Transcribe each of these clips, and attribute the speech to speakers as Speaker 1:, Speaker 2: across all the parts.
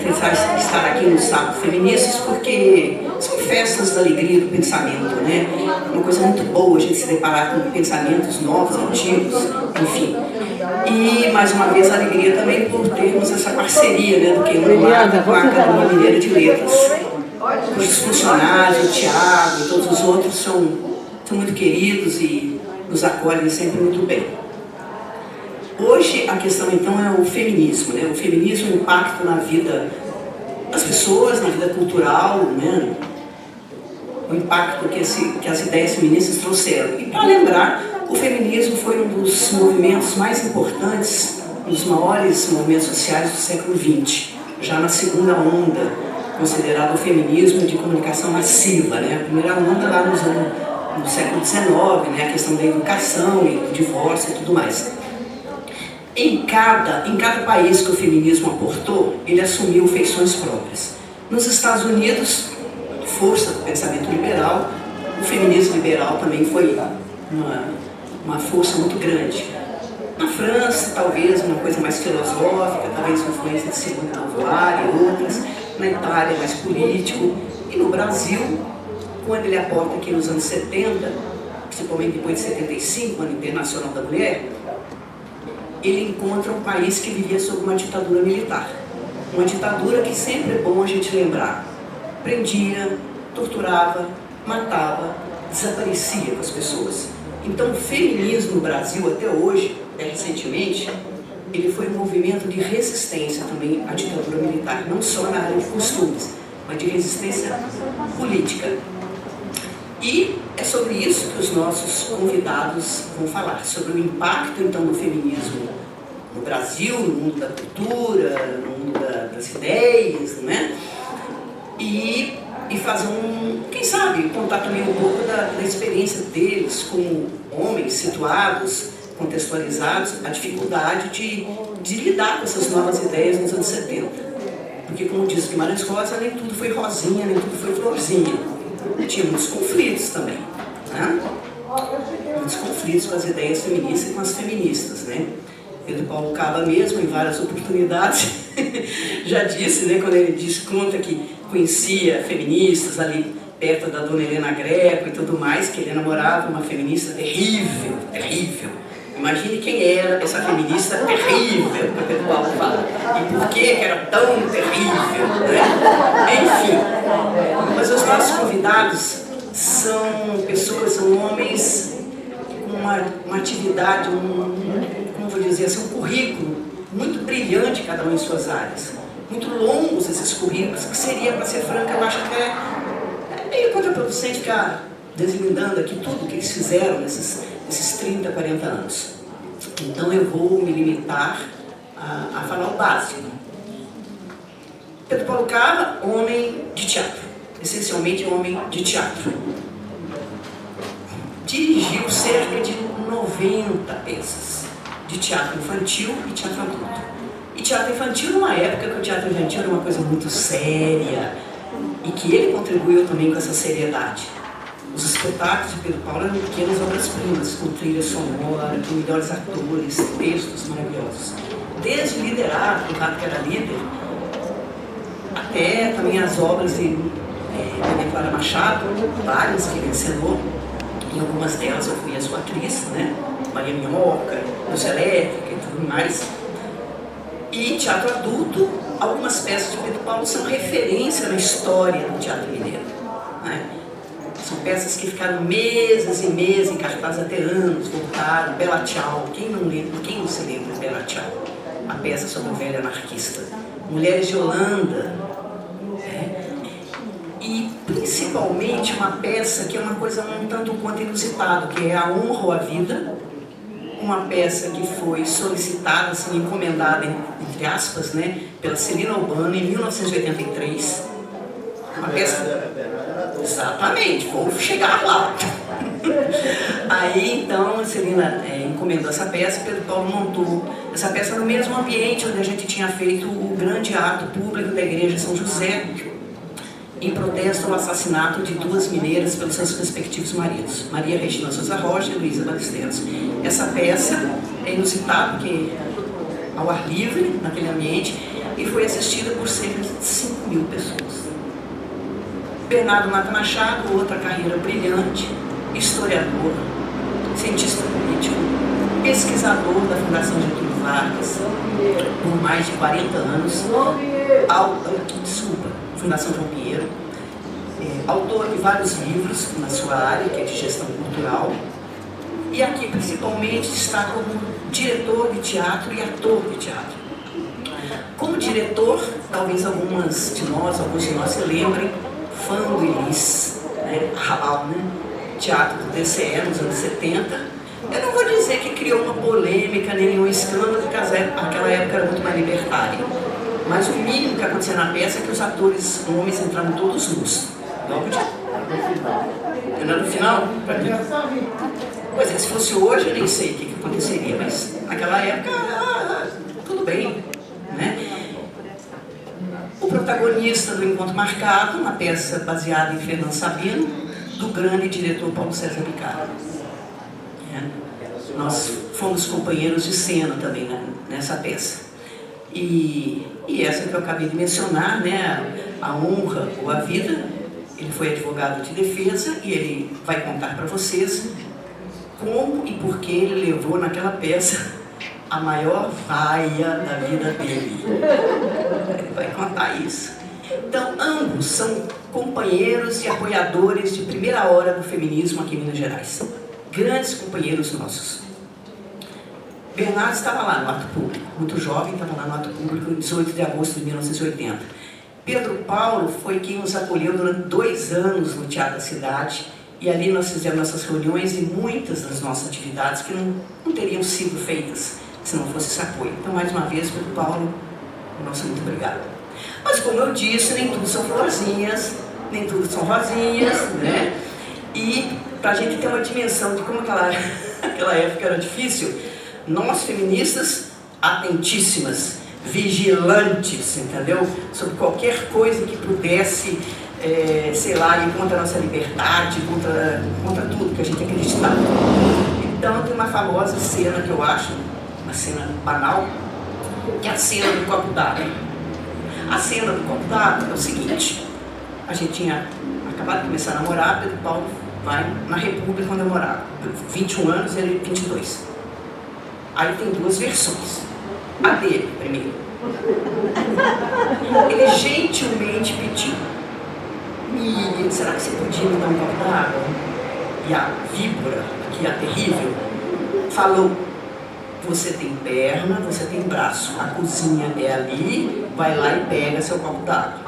Speaker 1: estar aqui no Sábado Feministas, porque são festas da alegria do pensamento, né? Uma coisa muito boa a gente se deparar com pensamentos novos, antigos, enfim. E, mais uma vez, a alegria também por termos essa parceria, né, do Queimando Lata com a Academia Mineira de Letras. Os funcionários, o Tiago e todos os outros são muito queridos e nos acolhem sempre muito bem. Hoje a questão então é o feminismo, né? O feminismo, o impacto na vida das pessoas, na vida cultural, né? O impacto que as ideias feministas trouxeram. E para lembrar, o feminismo foi um dos movimentos mais importantes, um dos maiores movimentos sociais do século XX, já na segunda onda, considerado o feminismo de comunicação massiva, né? A primeira onda lá no século XIX, né? A questão da educação e do divórcio e tudo mais. Em cada país que o feminismo aportou, ele assumiu feições próprias. Nos Estados Unidos, força do pensamento liberal, o feminismo liberal também foi uma força muito grande. Na França, talvez uma coisa mais filosófica, talvez influência de Simone de Beauvoir e outras. Na Itália, mais político. E no Brasil, quando ele aporta aqui nos anos 70, principalmente depois de 75, Ano Internacional da Mulher, ele encontra um país que vivia sob uma ditadura militar. Uma ditadura que sempre é bom a gente lembrar. Prendia, torturava, matava, desaparecia com as pessoas. Então o feminismo no Brasil até hoje, recentemente, ele foi um movimento de resistência também à ditadura militar, não só na área de costumes, mas de resistência política. E é sobre isso que os nossos convidados vão falar, sobre o impacto então do feminismo no Brasil, no mundo da cultura, no mundo das ideias, né? E fazer quem sabe, contar também um pouco da experiência deles como homens situados, contextualizados, a dificuldade de lidar com essas novas ideias nos anos 70. Porque, como diz Guimarães Rosa, nem tudo foi rosinha, nem tudo foi florzinha. Tinha muitos conflitos também, né? Muitos conflitos com as ideias feministas e com as feministas, né? Pedro Paulo Caba mesmo, em várias oportunidades, já disse, né, quando ele conta que conhecia feministas ali perto da dona Helena Greco e tudo mais, que ele namorava uma feminista terrível, terrível. Imagine quem era essa feminista terrível que o Pedro Paulo fala. E por que era tão terrível, né? Enfim. Mas os nossos convidados são pessoas, são homens com uma atividade, como vou dizer assim, um currículo muito brilhante, cada um em suas áreas. Muito longos esses currículos, que seria, para ser franca, eu acho que é meio contraproducente ficar deslindando aqui tudo que eles fizeram nesses 30, 40 anos. Então eu vou me limitar a falar o básico. Pedro Paulo Caba, homem de teatro, essencialmente homem de teatro. Dirigiu cerca de 90 peças de teatro infantil e teatro adulto. E teatro infantil numa época que o teatro infantil era uma coisa muito séria e que ele contribuiu também com essa seriedade. Os espetáculos de Pedro Paulo eram pequenas obras-primas, com trilha sonora, com melhores atores, textos maravilhosos. Desde Liderado, do Rato que era líder, até também as obras de Maria Clara Machado, várias que ele encenou. Em algumas delas eu fui a sua atriz, né? Maria Minhoca, Luz Elétrica e tudo mais. E teatro adulto, algumas peças de Pedro Paulo são referência na história do teatro mineiro, né? São peças que ficaram meses e meses em cartaz até anos, voltaram. Bela Tchau, quem não se lembra de Bela Tchau? A peça sobre o velho anarquista. Mulheres de Holanda. E principalmente uma peça que é uma coisa um tanto quanto inusitada, que é A Honra ou a Vida. Uma peça que foi solicitada, assim, encomendada, entre aspas, né, pela Celina Urbano em 1983. Uma peça... Exatamente, vou chegar lá. Aí então a Celina encomendou essa peça, Pedro Paulo montou essa peça no mesmo ambiente onde a gente tinha feito o grande ato público da Igreja São José, em protesto ao assassinato de duas mineiras pelos seus respectivos maridos, Maria Regina Souza Rocha e Luísa Ballesteros. Essa peça é inusitada porque ao ar livre, naquele ambiente, e foi assistida por cerca de 5.000 pessoas. Bernardo Mata Machado, outra carreira brilhante, historiador, cientista político, pesquisador da Fundação Getúlio Vargas por mais de 40 anos, Fundação João Pinheiro, autor de vários livros na sua área, que é de gestão cultural, e aqui principalmente está como diretor de teatro e ator de teatro. Como diretor, talvez alguns de nós se lembrem, fã do Elis, Raval, teatro do TCE nos anos 70. Eu não vou dizer que criou uma polêmica, nem nenhum escândalo, porque aquela época era muito mais libertária. Mas o mínimo que acontecia na peça é que os atores homens entravam todos nus. Logo de... Não era no final? Pois é, se fosse hoje eu nem sei o que aconteceria, mas naquela época, tudo bem, né? O protagonista do Encontro Marcado, uma peça baseada em Fernando Sabino, do grande diretor Paulo César Picard. Nós fomos companheiros de cena também nessa peça. E essa que eu acabei de mencionar, A Honra ou a Vida, ele foi advogado de defesa e ele vai contar para vocês como e por que ele levou naquela peça a maior vaia da vida dele. Ele vai contar isso. Então, ambos são companheiros e apoiadores de primeira hora do feminismo aqui em Minas Gerais. Grandes companheiros nossos. Bernardo estava lá no ato público, muito jovem, estava lá no ato público em 18 de agosto de 1980. Pedro Paulo foi quem nos acolheu durante 2 anos no Teatro da Cidade, e ali nós fizemos nossas reuniões e muitas das nossas atividades que não teriam sido feitas se não fosse esse apoio. Então, mais uma vez, Pedro Paulo, nossa, muito obrigada. Mas, como eu disse, nem tudo são florzinhas, nem tudo são rosinhas, E, para a gente ter uma dimensão de como aquela época era difícil, nós, feministas, atentíssimas, vigilantes, entendeu? Sobre qualquer coisa que pudesse, ir contra a nossa liberdade, contra tudo que a gente acreditava. Então, tem uma famosa cena que eu acho, uma cena banal, que é a cena do copo d'água. A cena do copo d'água é o seguinte: a gente tinha acabado de começar a namorar, Pedro Paulo vai na República onde eu morava. 21 anos, ele 22. Aí tem 2 versões. A dele, primeiro. Ele gentilmente pediu: Miriam, será que você podia me dar um copo d'água? E a víbora, que é a terrível, falou: você tem perna, você tem braço, a cozinha é ali, vai lá e pega seu copo d'água.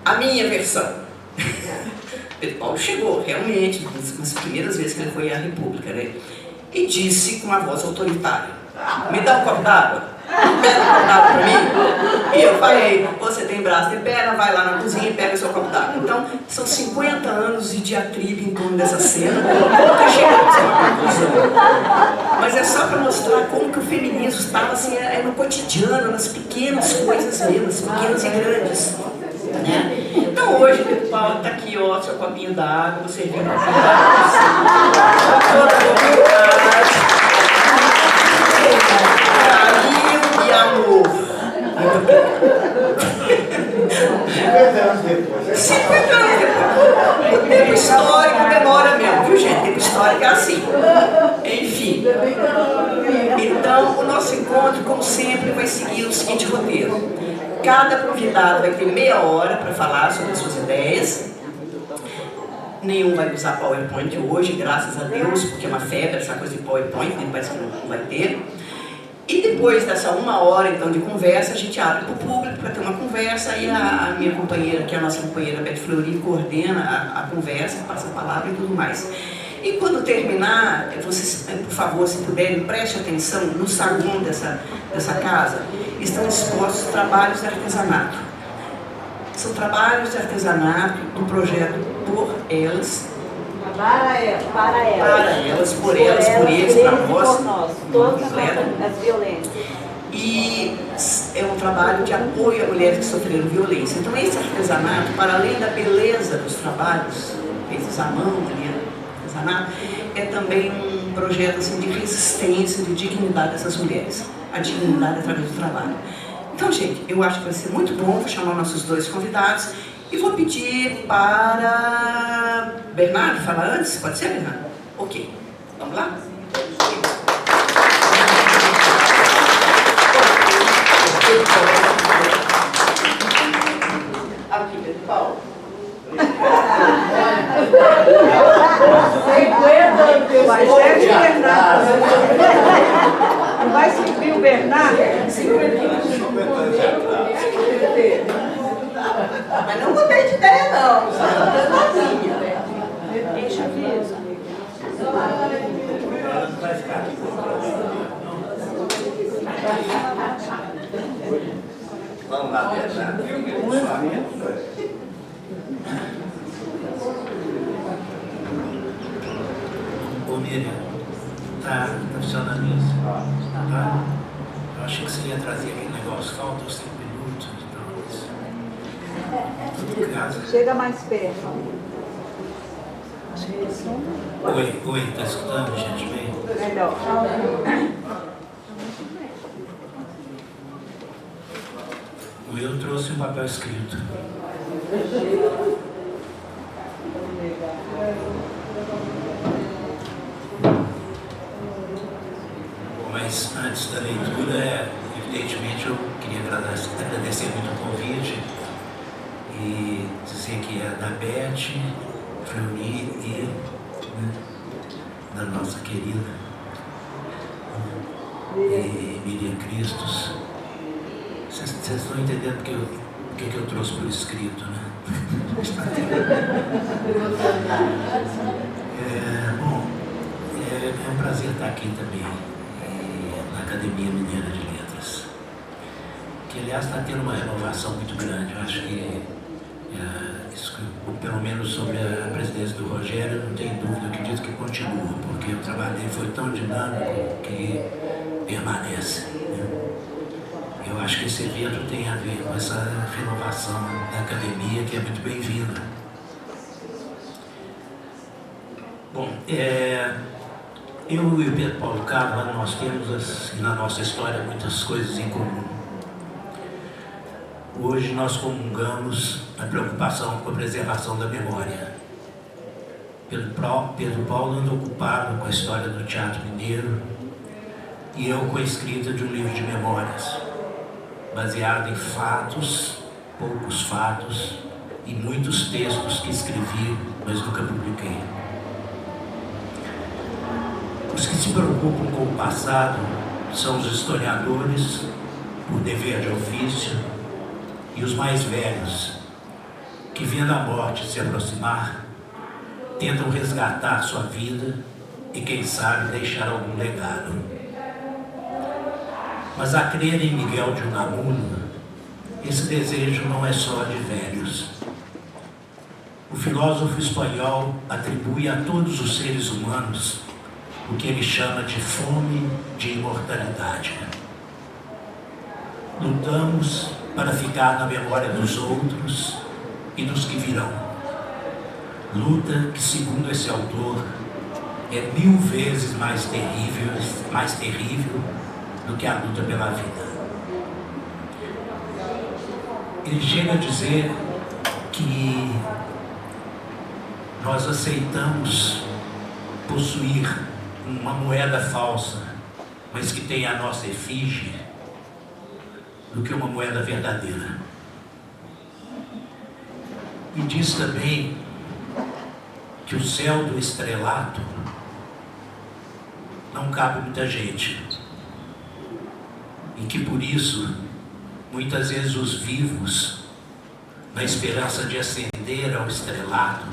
Speaker 1: A minha versão. Pedro Paulo chegou, realmente, nas primeiras vezes que ele foi à República, e disse com uma voz autoritária: me dá um copo d'água, pega um copo d'água para mim. E eu falei: você tem braço, tem perna, vai lá na cozinha e pega seu copo d'água. Então, são 50 anos de diatribe em torno dessa cena, nunca chegamos a uma conclusão. Mas é só para mostrar como que o feminismo estava assim, no cotidiano, nas pequenas coisas mesmo, nas pequenas e grandes. Então hoje, Pedro Paulo, está aqui, ó, seu copinho d'água, você viu uma copinho d'água, toda vontade, carinho e amor. 50 anos depois. Tempo histórico demora mesmo, viu, gente? Tempo histórico é assim. Enfim. Então, o nosso encontro, como sempre, vai seguir o seguinte roteiro. Cada convidado vai ter meia hora para falar sobre as suas ideias. Nenhum vai usar PowerPoint hoje, graças a Deus, porque é uma febre essa coisa de PowerPoint, parece que não vai ter. E depois dessa 1 hora, então, de conversa, a gente abre para o público para ter uma conversa, e a minha companheira, que é a nossa companheira Beth Fleury, coordena a conversa, passa a palavra e tudo mais. E quando terminar, vocês, por favor, se puderem, preste atenção, no saguão dessa casa estão expostos trabalhos de artesanato. São trabalhos de artesanato do projeto Por Elas.
Speaker 2: Para elas,
Speaker 1: por elas, por eles, para nós,
Speaker 2: todas as violências.
Speaker 1: E é um trabalho de apoio a mulheres que sofreram violência. Então, esse artesanato, para além da beleza dos trabalhos feitos à mão, artesanato, é também um projeto assim, de resistência, de dignidade dessas mulheres. a dignidade através do trabalho. Então, gente, eu acho que vai ser muito bom. Vou chamar nossos dois convidados e vou pedir para Bernardo falar antes. Pode ser, Bernardo? Ok. Vamos lá? Aqui, Pedro Paulo.
Speaker 2: 50 vai ser o Bernardo. Não vai subir o Bernardo?
Speaker 1: 50. Mas não mudei de ideia, não. Só tô sozinha.
Speaker 2: Deixa eu ver.
Speaker 3: Vamos lá, Bernardo.
Speaker 4: Ô Miriam, tá funcionando isso? Tá? Eu achei que você ia trazer aquele negócio, falta os 5 minutos e tal. Tudo em casa.
Speaker 2: Chega mais perto.
Speaker 4: Oi, tá escutando, gente? Bem?
Speaker 2: Melhor.
Speaker 4: O Will trouxe um papel escrito. Mas antes da leitura, evidentemente eu queria agradecer muito o convite e dizer que é da Beth, Freuni e da nossa querida e Miriam Cristos. Vocês estão entendendo o que eu trouxe por escrito, né? É um prazer estar aqui também, na Academia Mineira de Letras, que aliás está tendo uma renovação muito grande. Eu acho que, pelo menos sobre a presidência do Rogério, não tenho dúvida, acredito que continua, porque o trabalho dele foi tão dinâmico que permanece, né? Eu acho que esse evento tem a ver com essa renovação da academia, que é muito bem-vinda. Bom, eu e o Pedro Paulo Carvalho, nós temos na nossa história muitas coisas em comum. Hoje nós comungamos a preocupação com a preservação da memória. Pedro Paulo anda ocupado com a história do teatro mineiro e eu com a escrita de um livro de memórias, baseado em fatos, poucos fatos e muitos textos que escrevi, mas nunca publiquei. Os que se preocupam com o passado são os historiadores, por dever de ofício, e os mais velhos, que vendo a morte se aproximar, tentam resgatar sua vida e, quem sabe, deixar algum legado. Mas a crer em Miguel de Unamuno, esse desejo não é só de velhos. O filósofo espanhol atribui a todos os seres humanos o que ele chama de fome de imortalidade. Lutamos para ficar na memória dos outros e dos que virão. Luta que, segundo esse autor, é 1000 vezes mais terrível do que a luta pela vida. Ele chega a dizer que nós aceitamos possuir uma moeda falsa, mas que tem a nossa efígie, do que uma moeda verdadeira. E diz também que o céu do estrelato não cabe muita gente, e que por isso muitas vezes os vivos, na esperança de ascender ao estrelato,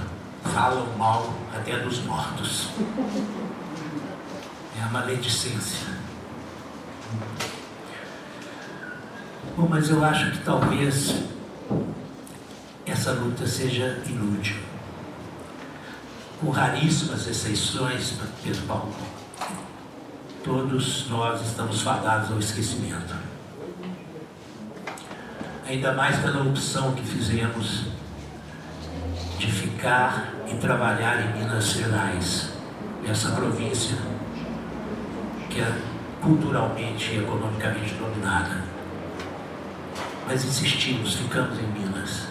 Speaker 4: falam mal até dos mortos. É a maledicência. Bom, mas eu acho que talvez essa luta seja inútil. Com raríssimas exceções, Pedro Paulo, todos nós estamos fadados ao esquecimento. Ainda mais pela opção que fizemos de ficar e trabalhar em Minas Gerais, essa província que culturalmente e economicamente dominada. Mas insistimos, ficamos em Minas.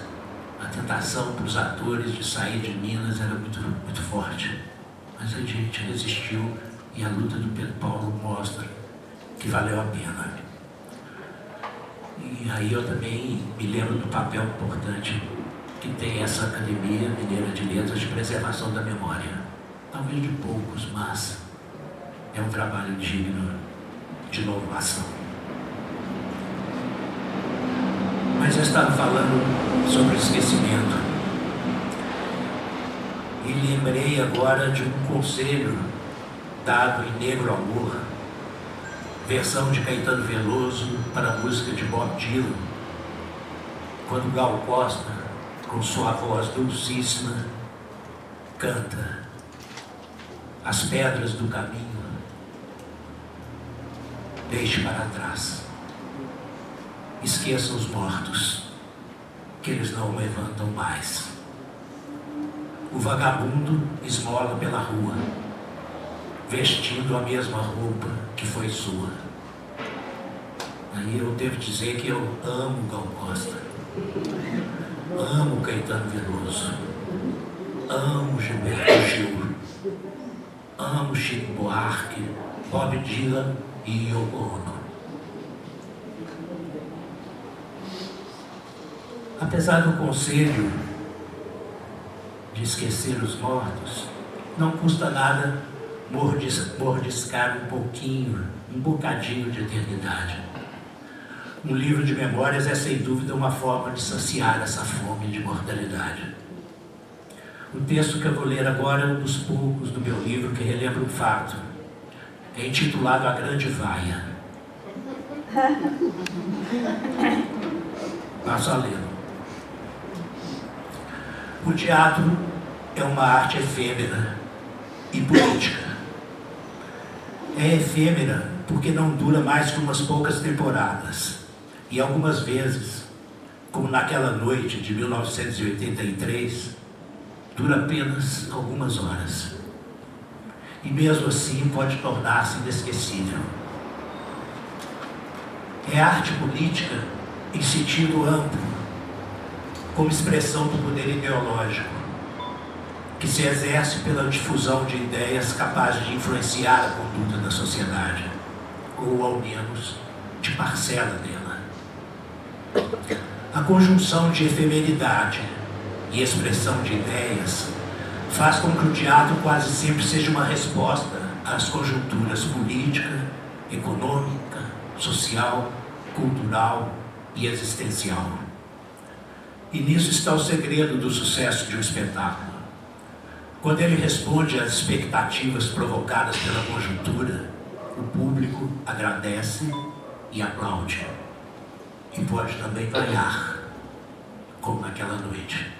Speaker 4: A tentação para os atores de sair de Minas era muito, muito forte. Mas a gente resistiu e a luta do Pedro Paulo mostra que valeu a pena. E aí eu também me lembro do papel importante que tem essa Academia Mineira de Letras de preservação da memória. Talvez de poucos, mas é um trabalho digno de louvação. Mas eu estava falando sobre o esquecimento e lembrei agora de um conselho dado em Negro Amor, versão de Caetano Veloso para a música de Bob Dylan, quando Gal Costa, com sua voz dulcíssima, canta: as pedras do caminho deixe para trás, esqueça os mortos, que eles não levantam mais. O vagabundo esmola pela rua, vestindo a mesma roupa que foi sua. Aí eu devo dizer que eu amo Gal Costa, amo Caetano Veloso, amo Gilberto Gil, amo Chico Buarque, Bob Dylan e Yoko Ono. Apesar do conselho de esquecer os mortos, não custa nada mordiscar um bocadinho de eternidade. Um livro de memórias é sem dúvida uma forma de saciar essa fome de mortalidade. O texto que eu vou ler agora é um dos poucos do meu livro que relembra um fato. É intitulado A Grande Vaia. Passo a lê-lo. O teatro é uma arte efêmera e política. É efêmera porque não dura mais que umas poucas temporadas. E algumas vezes, como naquela noite de 1983, dura apenas algumas horas. E mesmo assim pode tornar-se inesquecível. É arte política em sentido amplo, como expressão do poder ideológico, que se exerce pela difusão de ideias capazes de influenciar a conduta da sociedade, ou ao menos de parcela dela. A conjunção de efemeridade e expressão de ideias faz com que o teatro quase sempre seja uma resposta às conjunturas política, econômica, social, cultural e existencial. E nisso está o segredo do sucesso de um espetáculo. Quando ele responde às expectativas provocadas pela conjuntura, o público agradece e aplaude. E pode também vaiar, como naquela noite.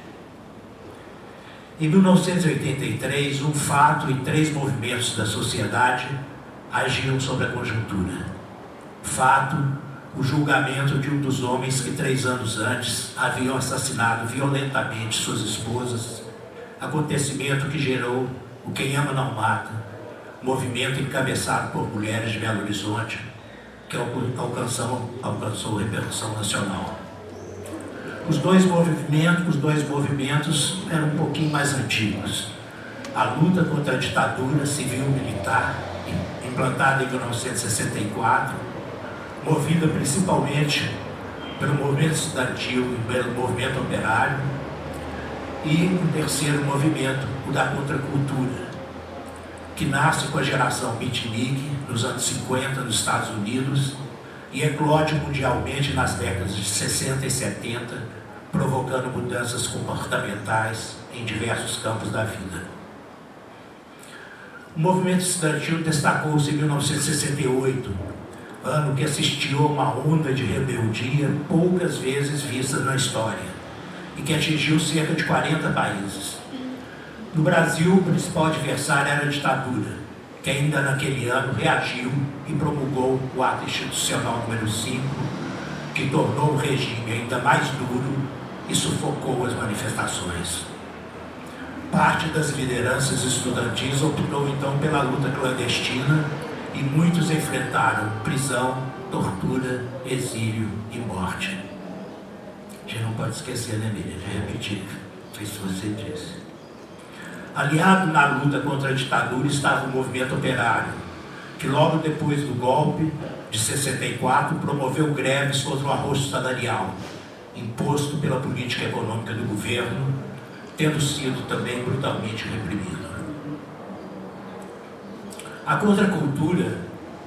Speaker 4: Em 1983, um fato e 3 movimentos da sociedade agiram sobre a conjuntura. Fato: o julgamento de um dos homens que 3 anos antes haviam assassinado violentamente suas esposas, acontecimento que gerou o Quem Ama Não Mata, movimento encabeçado por mulheres de Belo Horizonte, que alcançou repercussão nacional. Os dois movimentos eram um pouquinho mais antigos. A luta contra a ditadura civil-militar, implantada em 1964, movida principalmente pelo movimento estudantil e pelo movimento operário, e um terceiro movimento, o da contracultura, que nasce com a geração beatnik nos anos 50 nos Estados Unidos e eclode mundialmente nas décadas de 60 e 70, provocando mudanças comportamentais em diversos campos da vida. O movimento estudantil destacou-se em 1968, ano que assistiu a uma onda de rebeldia poucas vezes vista na história e que atingiu cerca de 40 países. No Brasil, o principal adversário era a ditadura, que ainda naquele ano reagiu e promulgou o Ato Institucional número 5, que tornou o regime ainda mais duro e sufocou as manifestações. Parte das lideranças estudantis optou então pela luta clandestina e muitos enfrentaram prisão, tortura, exílio e morte. A gente não pode esquecer, né, Miriam, de repetir isso você disse. Aliado na luta contra a ditadura estava o movimento operário, que logo depois do golpe de 64 promoveu greves contra o arrocho salarial, imposto pela política econômica do governo, tendo sido também brutalmente reprimido. A contracultura,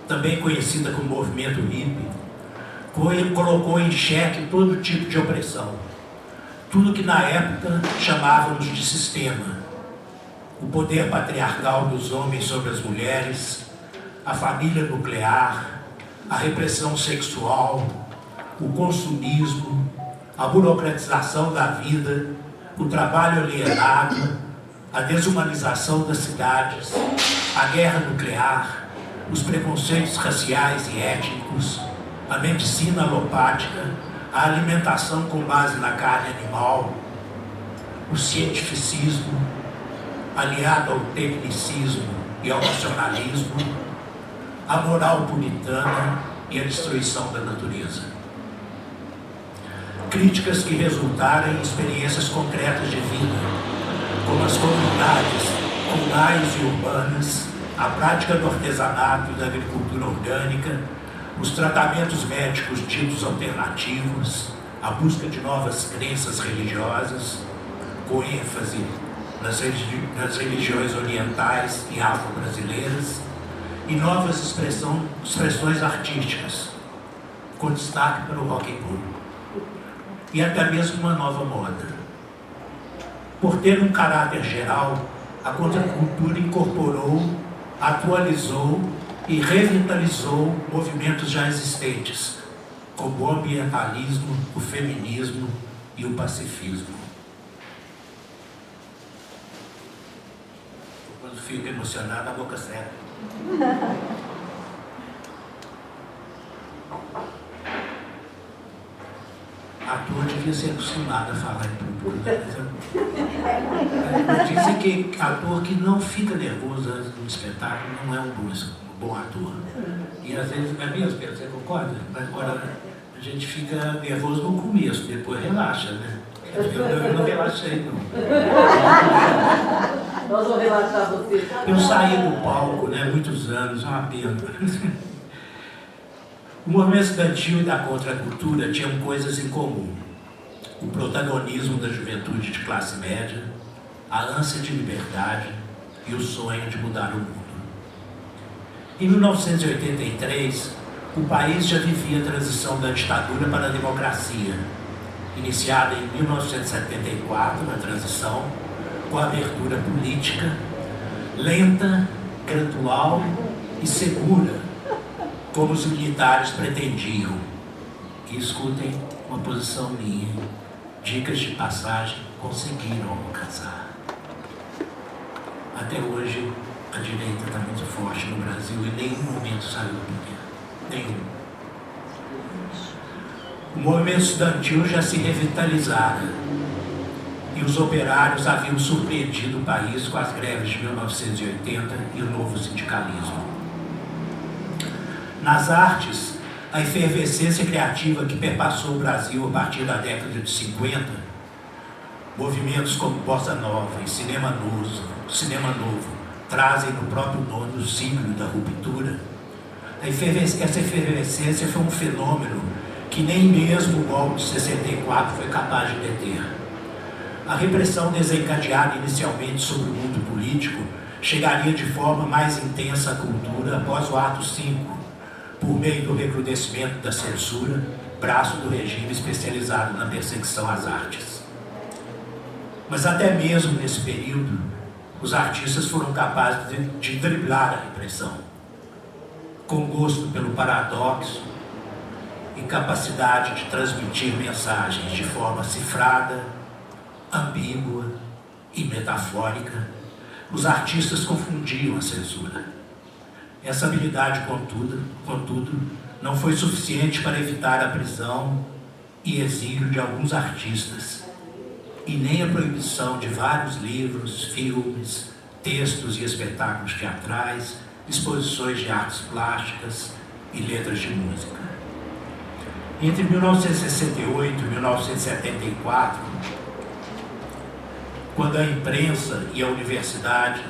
Speaker 4: também conhecida como movimento hippie, colocou em xeque todo tipo de opressão, tudo que na época chamávamos de sistema: o poder patriarcal dos homens sobre as mulheres, a família nuclear, a repressão sexual, o consumismo, a burocratização da vida, o trabalho alienado, a desumanização das cidades, a guerra nuclear, os preconceitos raciais e étnicos, a medicina alopática, a alimentação com base na carne animal, o cientificismo, aliado ao tecnicismo e ao nacionalismo, a moral puritana e a destruição da natureza. Críticas que resultaram em experiências concretas de vida, como as comunidades rurais e urbanas, a prática do artesanato e da agricultura orgânica, os tratamentos médicos ditos alternativos, a busca de novas crenças religiosas, com ênfase nas religiões orientais e afro-brasileiras, e novas expressões artísticas, com destaque para o rock and roll, e até mesmo uma nova moda. Por ter um caráter geral, a contracultura incorporou, atualizou e revitalizou movimentos já existentes, como o ambientalismo, o feminismo e o pacifismo. Quando fico emocionado, a boca seca. Ator devia ser acostumado a falar em público. Dizem que ator que não fica nervoso antes do espetáculo não é um bom ator. E às vezes, é mesmo, Pedro, você concorda? Mas agora a gente fica nervoso no começo, depois relaxa, né? Eu não relaxei, não.
Speaker 2: Nós vamos relaxar você.
Speaker 4: Eu saí do palco, né, muitos anos, uma pena. O movimento estudantil e da contracultura tinham coisas em comum: o protagonismo da juventude de classe média, a ânsia de liberdade e o sonho de mudar o mundo. Em 1983, o país já vivia a transição da ditadura para a democracia, iniciada em 1974, na transição, com a abertura política, lenta, gradual e segura, como os militares pretendiam. E escutem uma posição minha: dicas de passagem conseguiram alcançar. Até hoje, a direita está muito forte no Brasil e em nenhum momento saiu do poder. Nenhum. O movimento estudantil já se revitalizara e os operários haviam surpreendido o país com as greves de 1980 e o novo sindicalismo. Nas artes, a efervescência criativa que perpassou o Brasil a partir da década de 50, movimentos como Bossa Nova e Cinema Novo trazem no próprio nome o símbolo da ruptura. Essa efervescência foi um fenômeno que nem mesmo o golpe de 64 foi capaz de deter. A repressão desencadeada inicialmente sobre o mundo político chegaria de forma mais intensa à cultura após o ato 5, por meio do recrudescimento da censura, braço do regime especializado na perseguição às artes. Mas até mesmo nesse período, os artistas foram capazes de driblar a repressão, com gosto pelo paradoxo e capacidade de transmitir mensagens de forma cifrada, ambígua e metafórica. Os artistas confundiam a censura. Essa habilidade, contudo, não foi suficiente para evitar a prisão e exílio de alguns artistas, e nem a proibição de vários livros, filmes, textos e espetáculos teatrais, exposições de artes plásticas e letras de música. Entre 1968 e 1974, quando a imprensa e a universidade,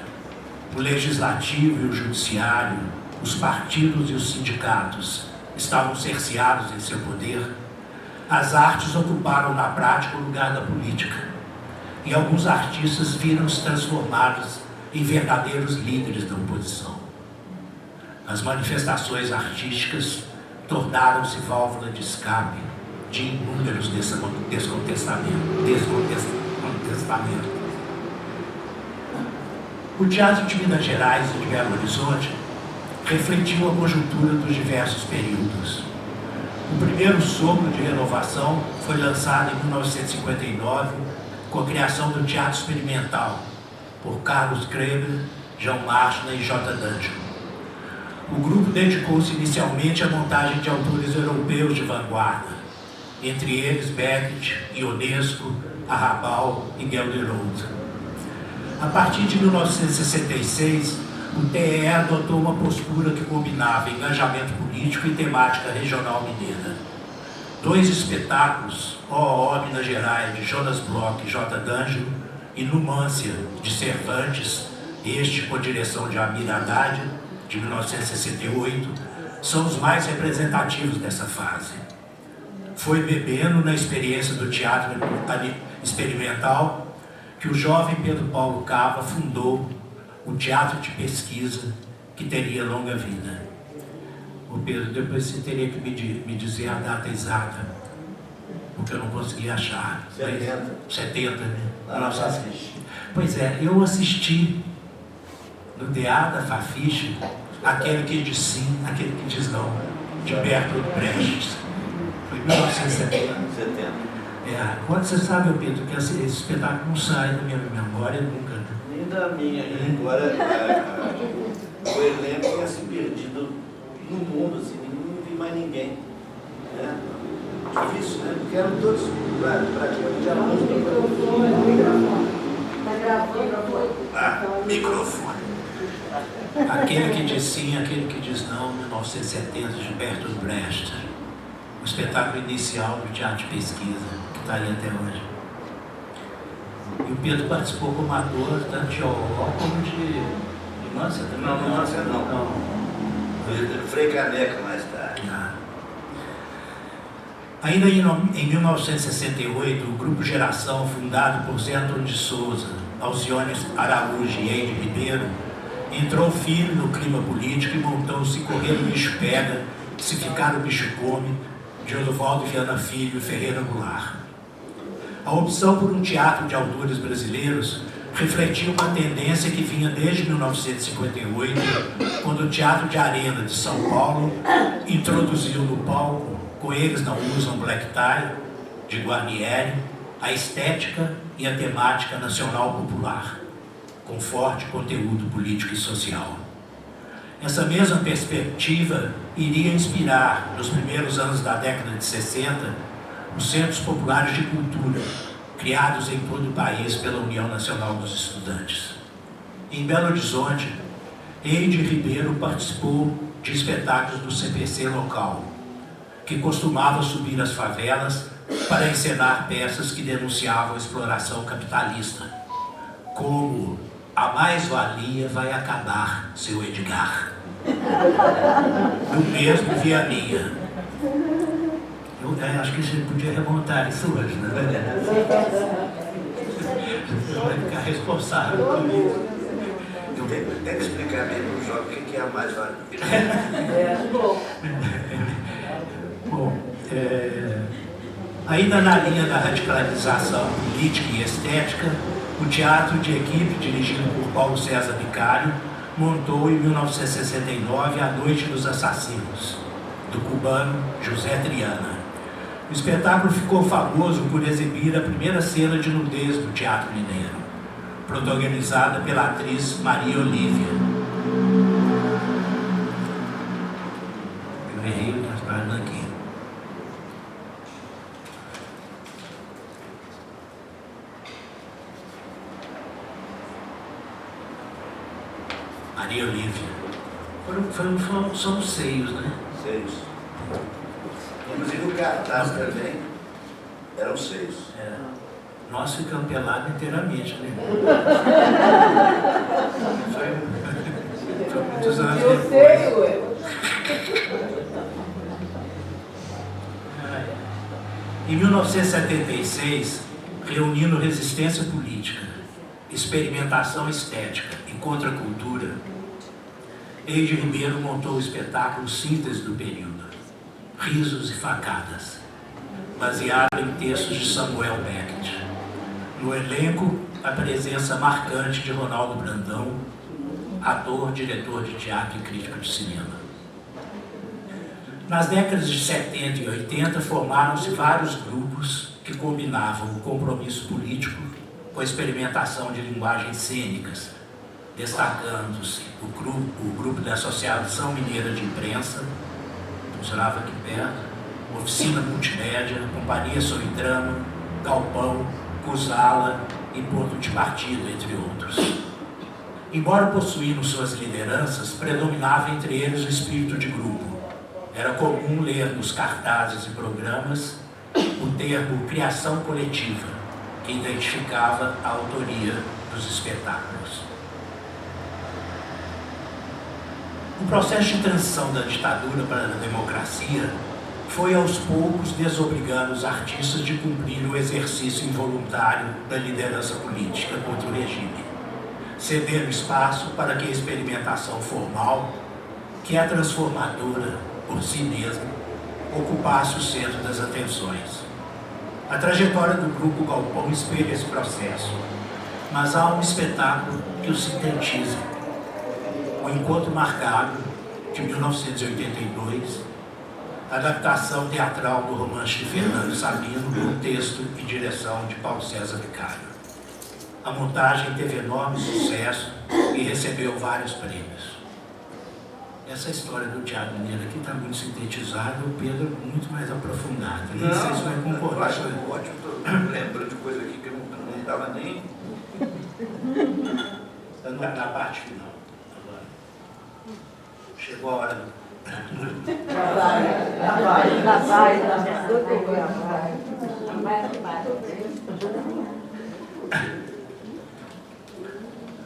Speaker 4: o legislativo e o judiciário, os partidos e os sindicatos estavam cerceados em seu poder, as artes ocuparam na prática o lugar da política, e alguns artistas viram-se transformados em verdadeiros líderes da oposição. As manifestações artísticas tornaram-se válvula de escape de inúmeros descontestamentos. O Teatro de Minas Gerais e de Belo Horizonte refletiu a conjuntura dos diversos períodos. O primeiro sopro de renovação foi lançado em 1959 com a criação do Teatro Experimental por Carlos Kremer, João Marchna e J. D'Angelo. O grupo dedicou-se inicialmente à montagem de autores europeus de vanguarda, entre eles Beckett, Ionesco, Arrabal e Gelderode. A partir de 1966, o TE adotou uma postura que combinava engajamento político e temática regional mineira. 2 espetáculos, O Minas Gerais, de Jonas Bloch e J. D'Angelo, e Numância, de Cervantes, este com direção de Amir Haddad, de 1968, são os mais representativos dessa fase. Foi bebendo na experiência do teatro experimental que o jovem Pedro Paulo Cava fundou o Teatro de Pesquisa, que teria longa vida. Ô Pedro, depois você teria que me dizer a data exata, porque eu não consegui achar. 70, né? Nossa, pois é, eu assisti no Teatro da Fafiche, aquele que diz sim, aquele que diz não, de Bertolt Brecht. Foi em 1970. Quando você sabe, Pedro, que esse espetáculo não sai da minha memória nunca.
Speaker 3: Nem da minha, agora o elenco tinha se perdido no mundo, assim, não vi mais ninguém. Né? Difícil, né? Porque eram todos praticamente alunos do microfone. Está gravando?
Speaker 4: Microfone. Aquele que diz sim, aquele que diz não, 1970, de Bertolt Brecht. O espetáculo inicial do Teatro de Pesquisa, que está ali até hoje. E o Pedro participou como ator, tanto de Oró como de Mância também.
Speaker 3: Não, Mância não. Frei Caneca mais tarde.
Speaker 4: Ainda em 1968, o Grupo Geração, fundado por Zé Antônio de Souza, Alcione Araújo e Eide Ribeiro, entrou firme no clima político e montou Se Correr o Bicho Pega, Se Ficar o Bicho Come, de Odovaldo Viana Filho e Ferreira Goulart. A opção por um teatro de autores brasileiros refletia uma tendência que vinha desde 1958, quando o Teatro de Arena de São Paulo introduziu no palco, com Eles Não Usam Black Tie, de Guarnieri, a estética e a temática nacional popular, com forte conteúdo político e social. Essa mesma perspectiva iria inspirar, nos primeiros anos da década de 60, os Centros Populares de Cultura, criados em todo o país pela União Nacional dos Estudantes. Em Belo Horizonte, Eide Ribeiro participou de espetáculos do CPC local, que costumava subir às favelas para encenar peças que denunciavam a exploração capitalista, como A Mais-Valia Vai Acabar, Seu Edgar, do mesmo Vianinha. Eu acho que você podia remontar isso hoje, né? Você vai ficar responsável por isso.
Speaker 3: Tem que explicar mesmo no jogo o que é a mais-valia.
Speaker 4: Bom, ainda na linha da radicalização política e estética, o teatro de equipe, dirigido por Paulo César Vicário, montou em 1969 A Noite dos Assassinos, do cubano José Triana. O espetáculo ficou famoso por exibir a primeira cena de nudez do teatro mineiro, protagonizada pela atriz Maria Olívia. Eu errei as páginas aqui. Maria Olívia. São os seios, né?
Speaker 3: Seios. Inclusive o cartaz também eram seios.
Speaker 4: É. Nós ficamos pelados inteiramente, né? Foi muitos anos
Speaker 2: Eu
Speaker 4: depois.
Speaker 2: sei, ué.
Speaker 4: Em 1976, reunindo resistência política, experimentação estética e contracultura, Eide Ribeiro montou o espetáculo Síntese do Período, Risos e Facadas, baseado em textos de Samuel Beckett. No elenco, a presença marcante de Ronaldo Brandão, ator, diretor de teatro e crítico de cinema. Nas décadas de 70 e 80, formaram-se vários grupos que combinavam o compromisso político com a experimentação de linguagens cênicas, destacando-se o grupo da Associação Mineira de Imprensa, funcionava aqui perto, Oficina Multimédia, Companhia Solitrama, Galpão, Cusala e Ponto de Partida, entre outros. Embora possuindo suas lideranças, predominava entre eles o espírito de grupo. Era comum ler nos cartazes e programas o termo criação coletiva, que identificava a autoria dos espetáculos. O processo de transição da ditadura para a democracia foi aos poucos desobrigando os artistas de cumprir o exercício involuntário da liderança política contra o regime, cedendo espaço para que a experimentação formal, que é transformadora por si mesma, ocupasse o centro das atenções. A trajetória do Grupo Galpão espelha esse processo, mas há um espetáculo que o sintetiza. O Encontro Marcado, de 1982, adaptação teatral do romance de Fernando Sabino, com texto e direção de Paulo César Vicário. A montagem teve enorme sucesso e recebeu vários prêmios. Essa história do teatro mineiro aqui está muito sintetizada, o Pedro muito mais aprofundado. Não sei se vai concordar.
Speaker 3: Eu acho ótimo, estou lembrando de coisa aqui que eu não estava nem...
Speaker 4: Está na parte final. Agora. Chegou a hora.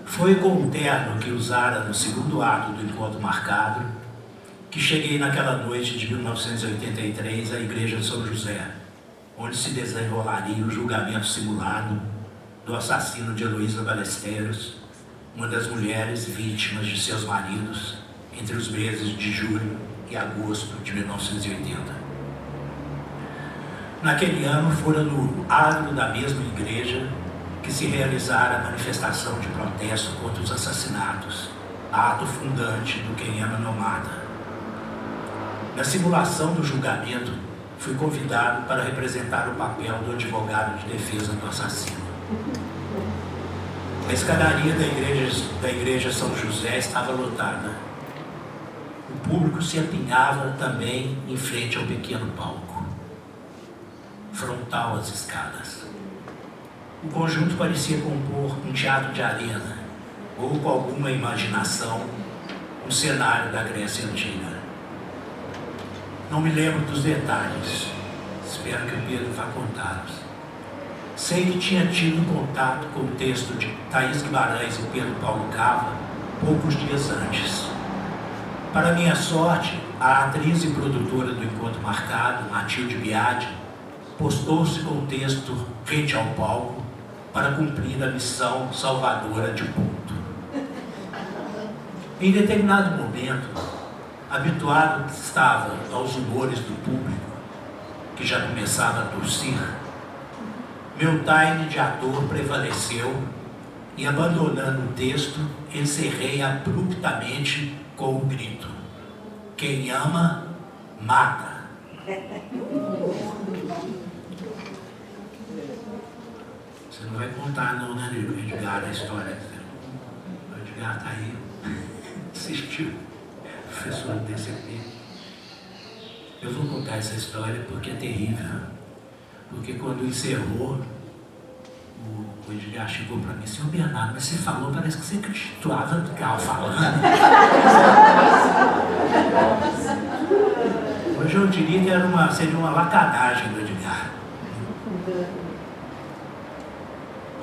Speaker 4: Foi com o terno que usara no segundo ato do Encontro Marcado que cheguei naquela noite de 1983 à Igreja de São José, onde se desenrolaria o julgamento simulado do assassino de Heloísa Ballesteros, uma das mulheres vítimas de seus maridos entre os meses de julho e agosto de 1980. Naquele ano fora no átrio da mesma igreja que se realizara a manifestação de protesto contra os assassinatos, ato fundante do Quem Ama Não Mata. Na simulação do julgamento, fui convidado para representar o papel do advogado de defesa do assassino. A escadaria da igreja São José estava lotada. O público se apinhava também em frente ao pequeno palco, frontal às escadas. O conjunto parecia compor um teatro de arena, ou com alguma imaginação, um cenário da Grécia Antiga. Não me lembro dos detalhes, espero que o Pedro vá contá-los. Sei que tinha tido contato com o texto de Thaís Guimarães e Pedro Paulo Cava poucos dias antes. Para minha sorte, a atriz e produtora do Encontro Marcado, Matilde Biadi, postou-se com o texto frente ao palco para cumprir a missão salvadora de ponto. Em determinado momento, habituado que estava aos humores do público, que já começava a tossir, meu time de ator prevaleceu e, abandonando o texto, encerrei abruptamente com o grito: quem ama, mata. Você não vai contar não, né, Edgar, a história. O Edgar está aí, assistiu, professor do DCP. Eu vou contar essa história porque é terrível. Porque quando encerrou, o Edgar chegou para mim, senhor Bernardo, mas você falou, parece que você acreditava no que estava falando. Hoje eu diria que seria uma lacanagem do Edgar.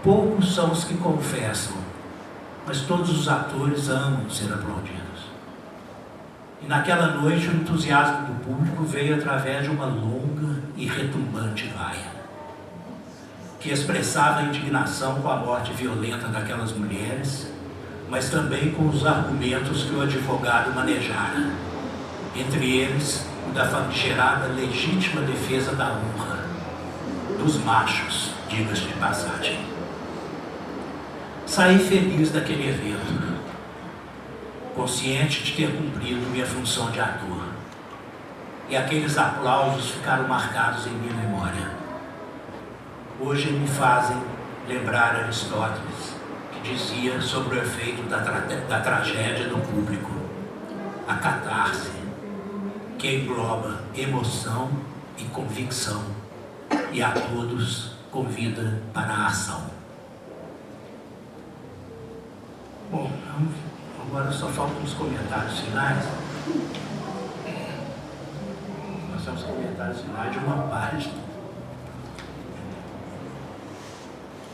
Speaker 4: Poucos são os que confessam, mas todos os atores amam ser aplaudidos. E naquela noite o entusiasmo do público veio através de uma longa e retumbante vaia, que expressava a indignação com a morte violenta daquelas mulheres, mas também com os argumentos que o advogado manejara, entre eles o da famigerada legítima defesa da honra, dos machos, diga-se de passagem. Saí feliz daquele evento, consciente de ter cumprido minha função de ator, e aqueles aplausos ficaram marcados em minha memória. Hoje me fazem lembrar Aristóteles, que dizia sobre o efeito da tragédia no público, a catarse, que engloba emoção e convicção, e a todos convida para a ação. Bom, agora só faltam os comentários finais. Nós temos comentários finais de uma página.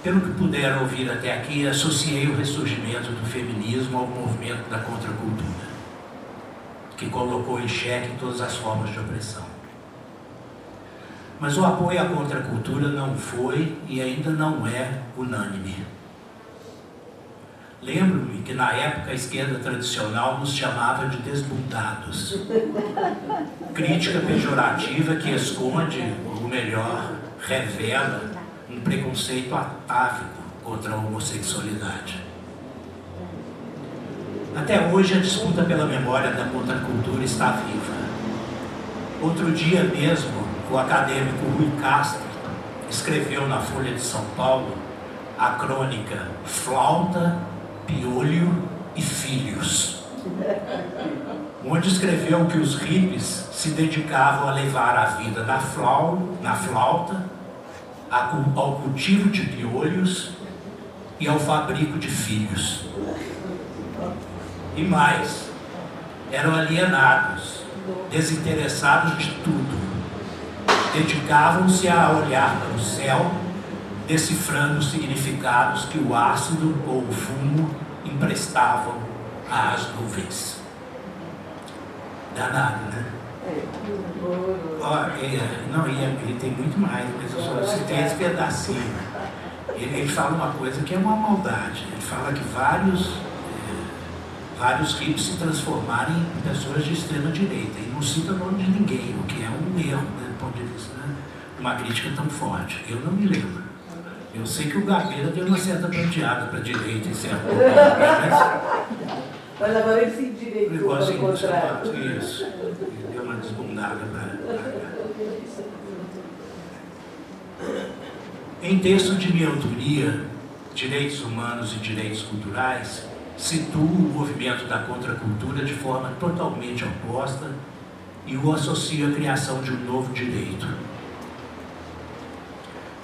Speaker 4: Pelo que puderam ouvir até aqui, associei o ressurgimento do feminismo ao movimento da contracultura, que colocou em xeque todas as formas de opressão. Mas o apoio à contracultura não foi e ainda não é unânime. Lembro-me que na época a esquerda tradicional nos chamava de desbundados. Crítica pejorativa que esconde, ou melhor, revela um preconceito atávico contra a homossexualidade. Até hoje a disputa pela memória da contracultura está viva. Outro dia mesmo, o acadêmico Rui Castro escreveu na Folha de São Paulo a crônica Flauta, Piolho e Filhos, onde escreveu que os hippies se dedicavam a levar a vida na flauta, ao cultivo de piolhos e ao fabrico de filhos. E mais, eram alienados, desinteressados de tudo, dedicavam-se a olhar para o céu, decifrando os significados que o ácido ou o fumo emprestavam às nuvens. Danado, né? Não, ele tem muito mais, mas eu só citei esse pedacinho. Ele fala uma coisa que é uma maldade. Ele fala que vários hippies se transformaram em pessoas de extrema direita. E não cita o nome de ninguém, o que é um erro, né, do ponto de vista, né, de uma crítica tão forte. Eu não me lembro. Eu sei que o Gabeira deu uma certa bandeada para a direita em certo momento,
Speaker 2: mas agora ele se endireitou ao contrário.
Speaker 4: Isso. Ele deu uma desbundada para cá. Em texto de minha autoria, Direitos Humanos e Direitos Culturais, situo o movimento da contracultura de forma totalmente oposta e o associo à criação de um novo direito.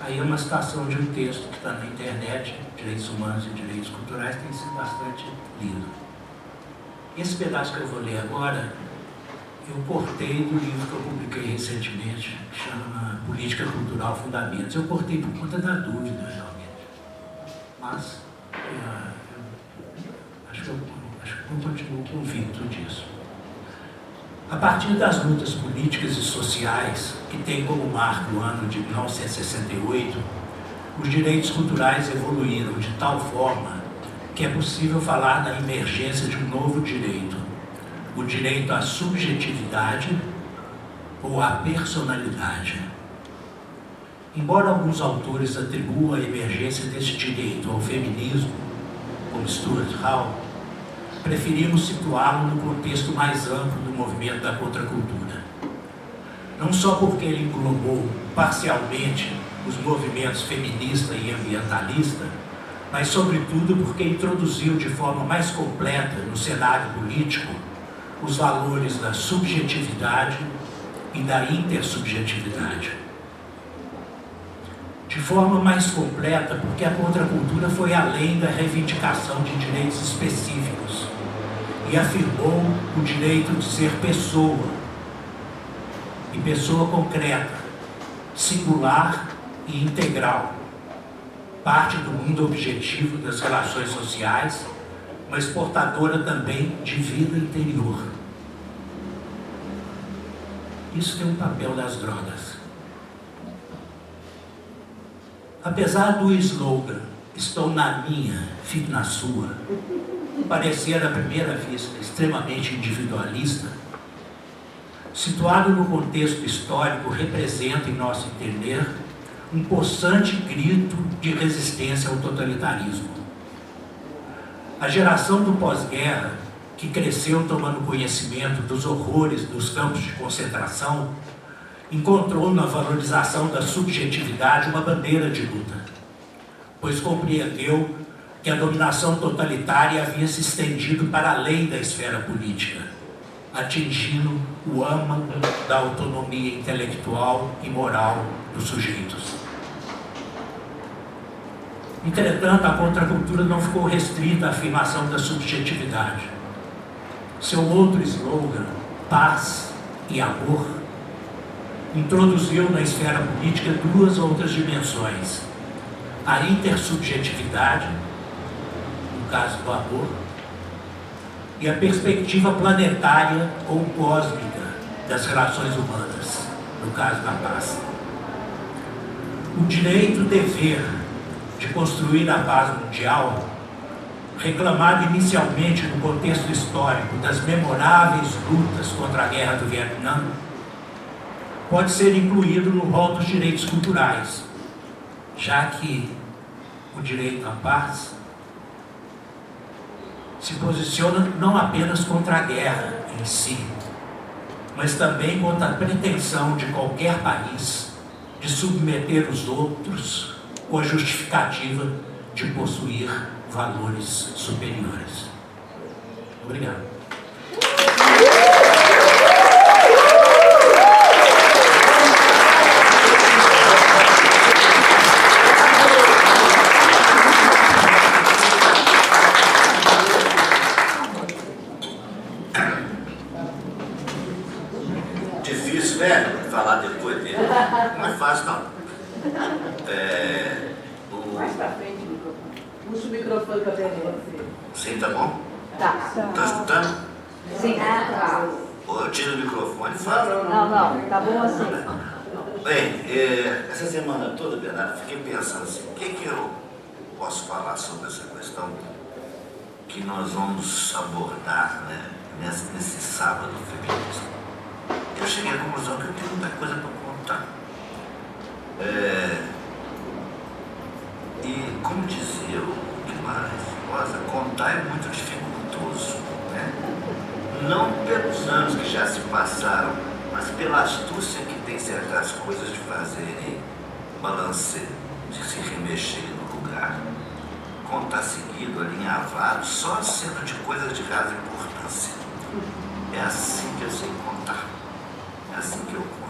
Speaker 4: Aí é uma citação de um texto que está na internet, Direitos Humanos e Direitos Culturais, tem sido bastante lido. Esse pedaço que eu vou ler agora, eu cortei do livro que eu publiquei recentemente, que chama Política Cultural Fundamentos. Eu cortei por conta da dúvida, realmente. Mas acho que eu continuo convicto disso. A partir das lutas políticas e sociais, que tem como marco o ano de 1968, os direitos culturais evoluíram de tal forma que é possível falar da emergência de um novo direito, o direito à subjetividade ou à personalidade. Embora alguns autores atribuam a emergência desse direito ao feminismo, como Stuart Hall, preferimos situá-lo no contexto mais amplo do movimento da contracultura. Não só porque ele englobou parcialmente os movimentos feminista e ambientalista, mas sobretudo porque introduziu de forma mais completa no cenário político os valores da subjetividade e da intersubjetividade. De de forma mais completa, porque a contracultura foi além da reivindicação de direitos específicos e afirmou o direito de ser pessoa, e pessoa concreta, singular e integral, parte do mundo objetivo das relações sociais, mas portadora também de vida interior. Isso tem um papel das drogas. Apesar do slogan "estou na minha, fique na sua", parecer à primeira vista extremamente individualista, situado no contexto histórico, representa, em nosso entender, um possante grito de resistência ao totalitarismo. A geração do pós-guerra, que cresceu tomando conhecimento dos horrores dos campos de concentração, encontrou na valorização da subjetividade uma bandeira de luta, pois compreendeu que a dominação totalitária havia se estendido para além da esfera política, atingindo o âmago da autonomia intelectual e moral dos sujeitos. Entretanto, a contracultura não ficou restrita à afirmação da subjetividade. Seu outro slogan, paz e amor, introduziu na esfera política duas outras dimensões: a intersubjetividade, no caso do amor, e a perspectiva planetária ou cósmica das relações humanas, no caso da paz. O direito-dever de construir a paz mundial, reclamado inicialmente no contexto histórico das memoráveis lutas contra a Guerra do Vietnã, pode ser incluído no rol dos direitos culturais, já que o direito à paz se posiciona não apenas contra a guerra em si, mas também contra a pretensão de qualquer país de submeter os outros com a justificativa de possuir valores superiores. Obrigado.
Speaker 3: Difícil, né? Falar depois dele. Não é fácil, não.
Speaker 2: Mais pra frente, puxa o microfone pra perder.
Speaker 3: Sim, tá bom?
Speaker 2: Tá.
Speaker 3: Tá escutando?
Speaker 2: Sim, tá.
Speaker 3: Ou eu tiro o microfone e falo.
Speaker 2: Não, tá bom assim.
Speaker 3: Bem, essa semana toda, Bernardo, fiquei pensando assim, o que eu posso falar sobre essa questão que nós vamos abordar, né, nesse sábado feminista. Eu cheguei à conclusão que eu tenho muita coisa para contar. E como dizia o Guimarães Rosa, contar é muito dificultoso, né? Não pelos anos que já se passaram, mas pela astúcia que tem certas coisas de fazerem balanceio, de se remexer no lugar. Contar seguido, alinhavado, só sendo de coisas de rasa importância. É assim que eu sei contar. É assim que eu conto.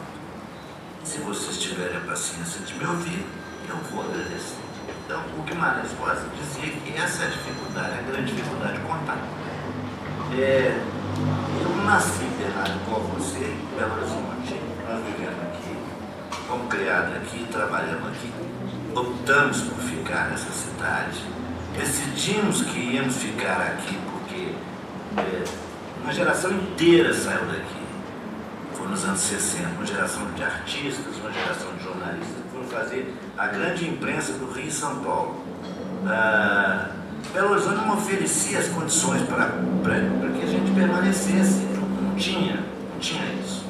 Speaker 3: Se vocês tiverem a paciência de me ouvir, eu vou agradecer. Então, o Guimarães Rosa dizia que essa é a dificuldade, a grande dificuldade de contar. Eu nasci, Bernardo, igual você, em Belo Horizonte. Nós vivemos aqui, fomos criados aqui, trabalhamos aqui. Optamos por ficar nessa cidade. Decidimos que íamos ficar aqui porque uma geração inteira saiu daqui. Foi nos anos 60, uma geração de artistas, uma geração de jornalistas que foram fazer a grande imprensa do Rio e São Paulo. Belo Horizonte não oferecia as condições para que a gente permanecesse, não tinha isso.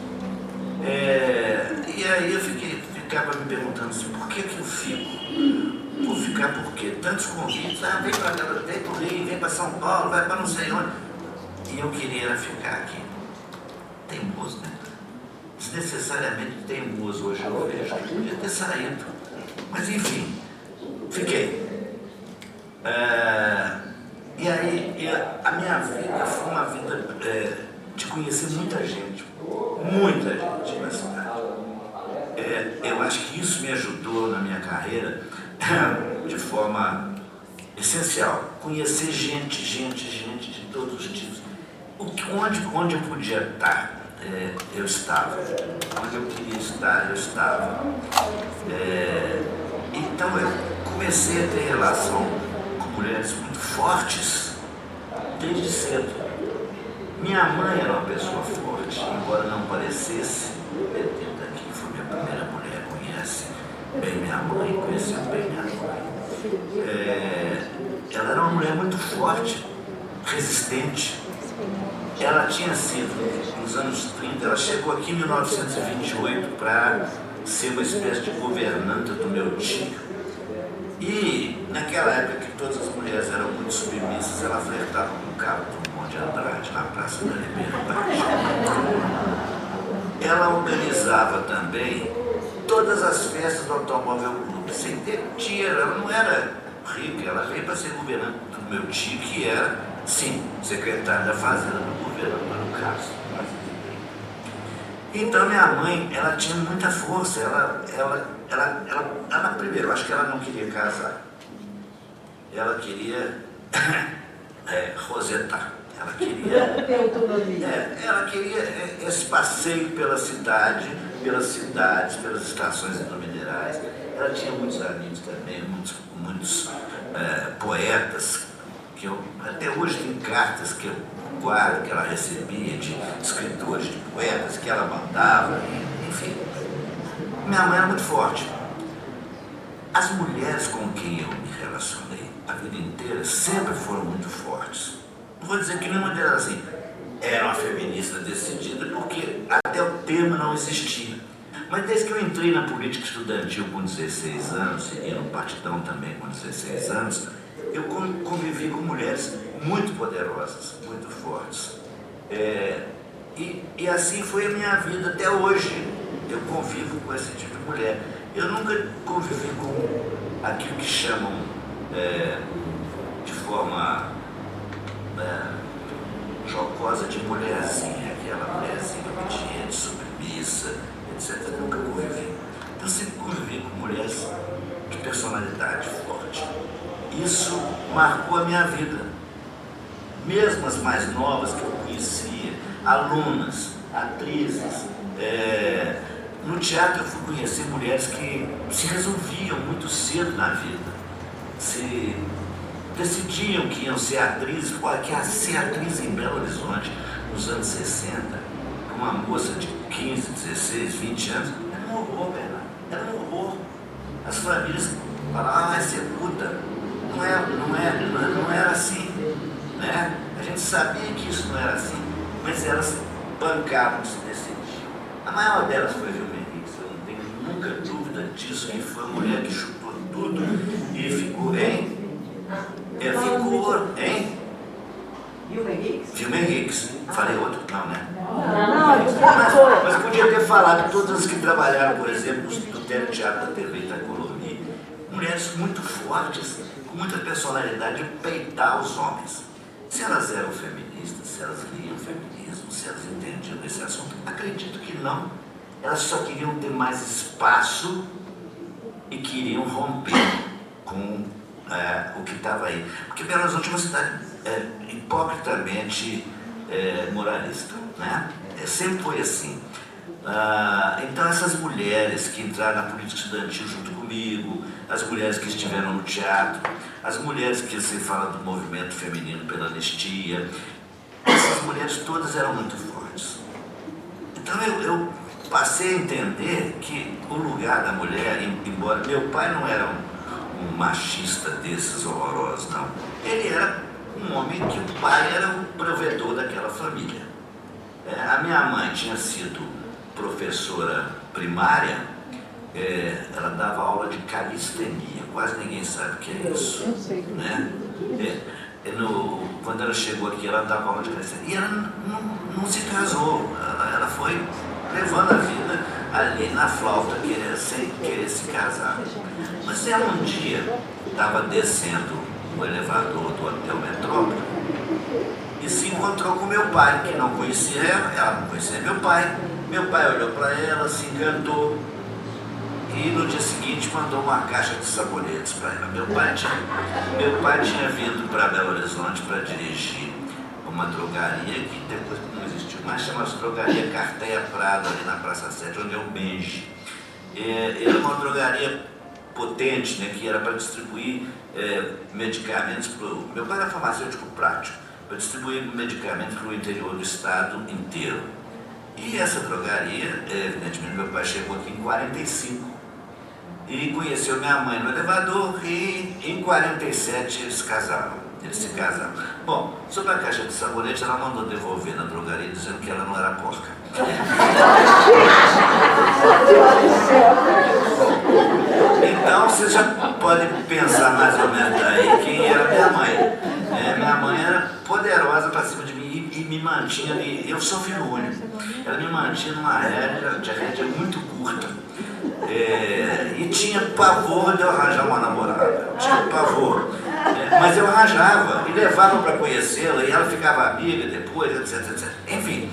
Speaker 3: E aí eu ficava me perguntando assim, por que eu fico? Vou ficar por quê? Tantos convites, vem para o Rio, vem para São Paulo, vai para não sei onde. E eu queria ficar aqui. Teimoso, né? Desnecessariamente teimoso hoje eu vejo. Eu podia ter saído. Mas enfim, fiquei. E aí, a minha vida foi uma vida de conhecer muita gente na cidade. eu acho que isso me ajudou na minha carreira de forma essencial. Conhecer gente de todos os tipos. Onde eu podia estar, eu estava. Onde eu queria estar, eu estava. Então eu comecei a ter relação com mulheres muito fortes desde cedo. Minha mãe era uma pessoa forte, embora não parecesse. Beteta aqui foi minha primeira mulher, conhece bem minha mãe, conheceu bem minha mãe. Ela era uma mulher muito forte, resistente. Ela tinha sido, nos anos 30, ela chegou aqui em 1928 para ser uma espécie de governanta do meu tio. E naquela época que todas as mulheres eram muito submissas, ela flertava com o Cabo de Andrade, na Praça da Liberdade. Ela organizava também todas as festas do Automóvel Clube, sem ter dinheiro. Ela não era rica, ela veio para ser governante do meu tio, que era, sim, secretário da Fazenda do governador no caso. Então minha mãe, ela tinha muita força, ela primeiro, eu acho que ela não queria casar. Ela queria rosetar. Ela queria
Speaker 2: ter autonomia.
Speaker 3: Ela queria esse passeio pela cidade, pelas cidades, pelas estações hidrominerais. Ela tinha muitos amigos também, muitos poetas, que eu até hoje tenho cartas que eu guardo, que ela recebia de escritores, de poetas, que ela mandava, enfim. Minha mãe era muito forte. As mulheres com quem eu me relacionei a vida inteira sempre foram muito fortes. Não vou dizer que nenhuma delas assim, era uma feminista decidida, porque até o termo não existia. Mas desde que eu entrei na política estudantil com 16 anos, e no partidão também com 16 anos, eu convivi com mulheres muito poderosas, muito fortes. E assim foi a minha vida até hoje. Eu convivo com esse tipo de mulher. Eu nunca convivi com aquilo que chamam de forma jocosa de mulherzinha, aquela mulherzinha obediente, submissa, etc. Eu nunca convivi. Eu sempre convivi com mulheres de personalidade forte. Isso marcou a minha vida. Mesmo as mais novas que eu conhecia, alunas, atrizes, no teatro eu fui conhecer mulheres que se resolviam muito cedo na vida, se decidiam que iam ser atrizes, que ia ser atriz em Belo Horizonte nos anos 60, uma moça de 15, 16, 20 anos, era um horror, Bernardo, era um horror. As famílias falavam, vai ser puta. Não era assim, né? A gente sabia que isso não era assim, mas elas bancavam, se decidiam. A maior delas foi Vilma Henriques, eu não tenho nunca dúvida disso, que foi uma mulher que chutou tudo e ficou,
Speaker 2: Vilma Henriques?
Speaker 3: Vilma Henriques. Falei outro? Não, né?
Speaker 2: Não,
Speaker 3: mas podia ter falado todas as que trabalharam, por exemplo, no Teleteatro da TV Itacolomi. Mulheres muito fortes, com muita personalidade de peitar os homens. Se elas eram feministas, se elas liam feminismo, se elas entendiam esse assunto, acredito que não. Elas só queriam ter mais espaço e queriam romper com o que estava aí. Porque Belo Horizonte é uma cidade hipocritamente moralista, né? Sempre foi assim. Então essas mulheres que entraram na política estudantil junto comigo, as mulheres que estiveram no teatro, as mulheres que se fala do movimento feminino pela anistia, essas mulheres todas eram muito fortes. Então eu passei a entender que o lugar da mulher, embora meu pai não era um machista desses horrorosos, não, ele era um homem que o pai era o provedor daquela família. A minha mãe tinha sido professora primária, ela dava aula de calistenia, quase ninguém sabe o que é isso.
Speaker 2: Eu sei.
Speaker 3: Né? Quando ela chegou aqui, ela dava aula de calistenia. E ela não se casou, ela foi levando a vida ali na flauta, sem querer se casar. Mas ela um dia estava descendo o elevador do Hotel Metrópole e se encontrou com meu pai, que não conhecia ela não conhecia meu pai. Meu pai olhou para ela, se encantou e no dia seguinte mandou uma caixa de sabonetes para ela. Meu pai tinha vindo para Belo Horizonte para dirigir uma drogaria que depois não existiu mais, chama-se Drogaria Carteia Prado, ali na Praça 7, onde é o Benji. Era uma drogaria potente, né, que era para distribuir medicamentos para o... Meu pai era farmacêutico prático, para distribuir medicamentos para o interior do estado inteiro. E essa drogaria, evidentemente, meu pai chegou aqui em 45 e conheceu minha mãe no elevador e em 47 eles se casaram. Bom, sobre a caixa de sabonete, ela mandou devolver na drogaria dizendo que ela não era porca. Então você já pode pensar mais ou menos daí quem era minha mãe. Minha mãe era poderosa para cima de mim e me mantinha ali. Eu sou filho único. Ela me mantinha numa rédea muito curta. E tinha pavor de eu arranjar uma namorada. Tinha pavor. Mas eu arranjava e levava para conhecê-la e ela ficava amiga depois, etc. Enfim,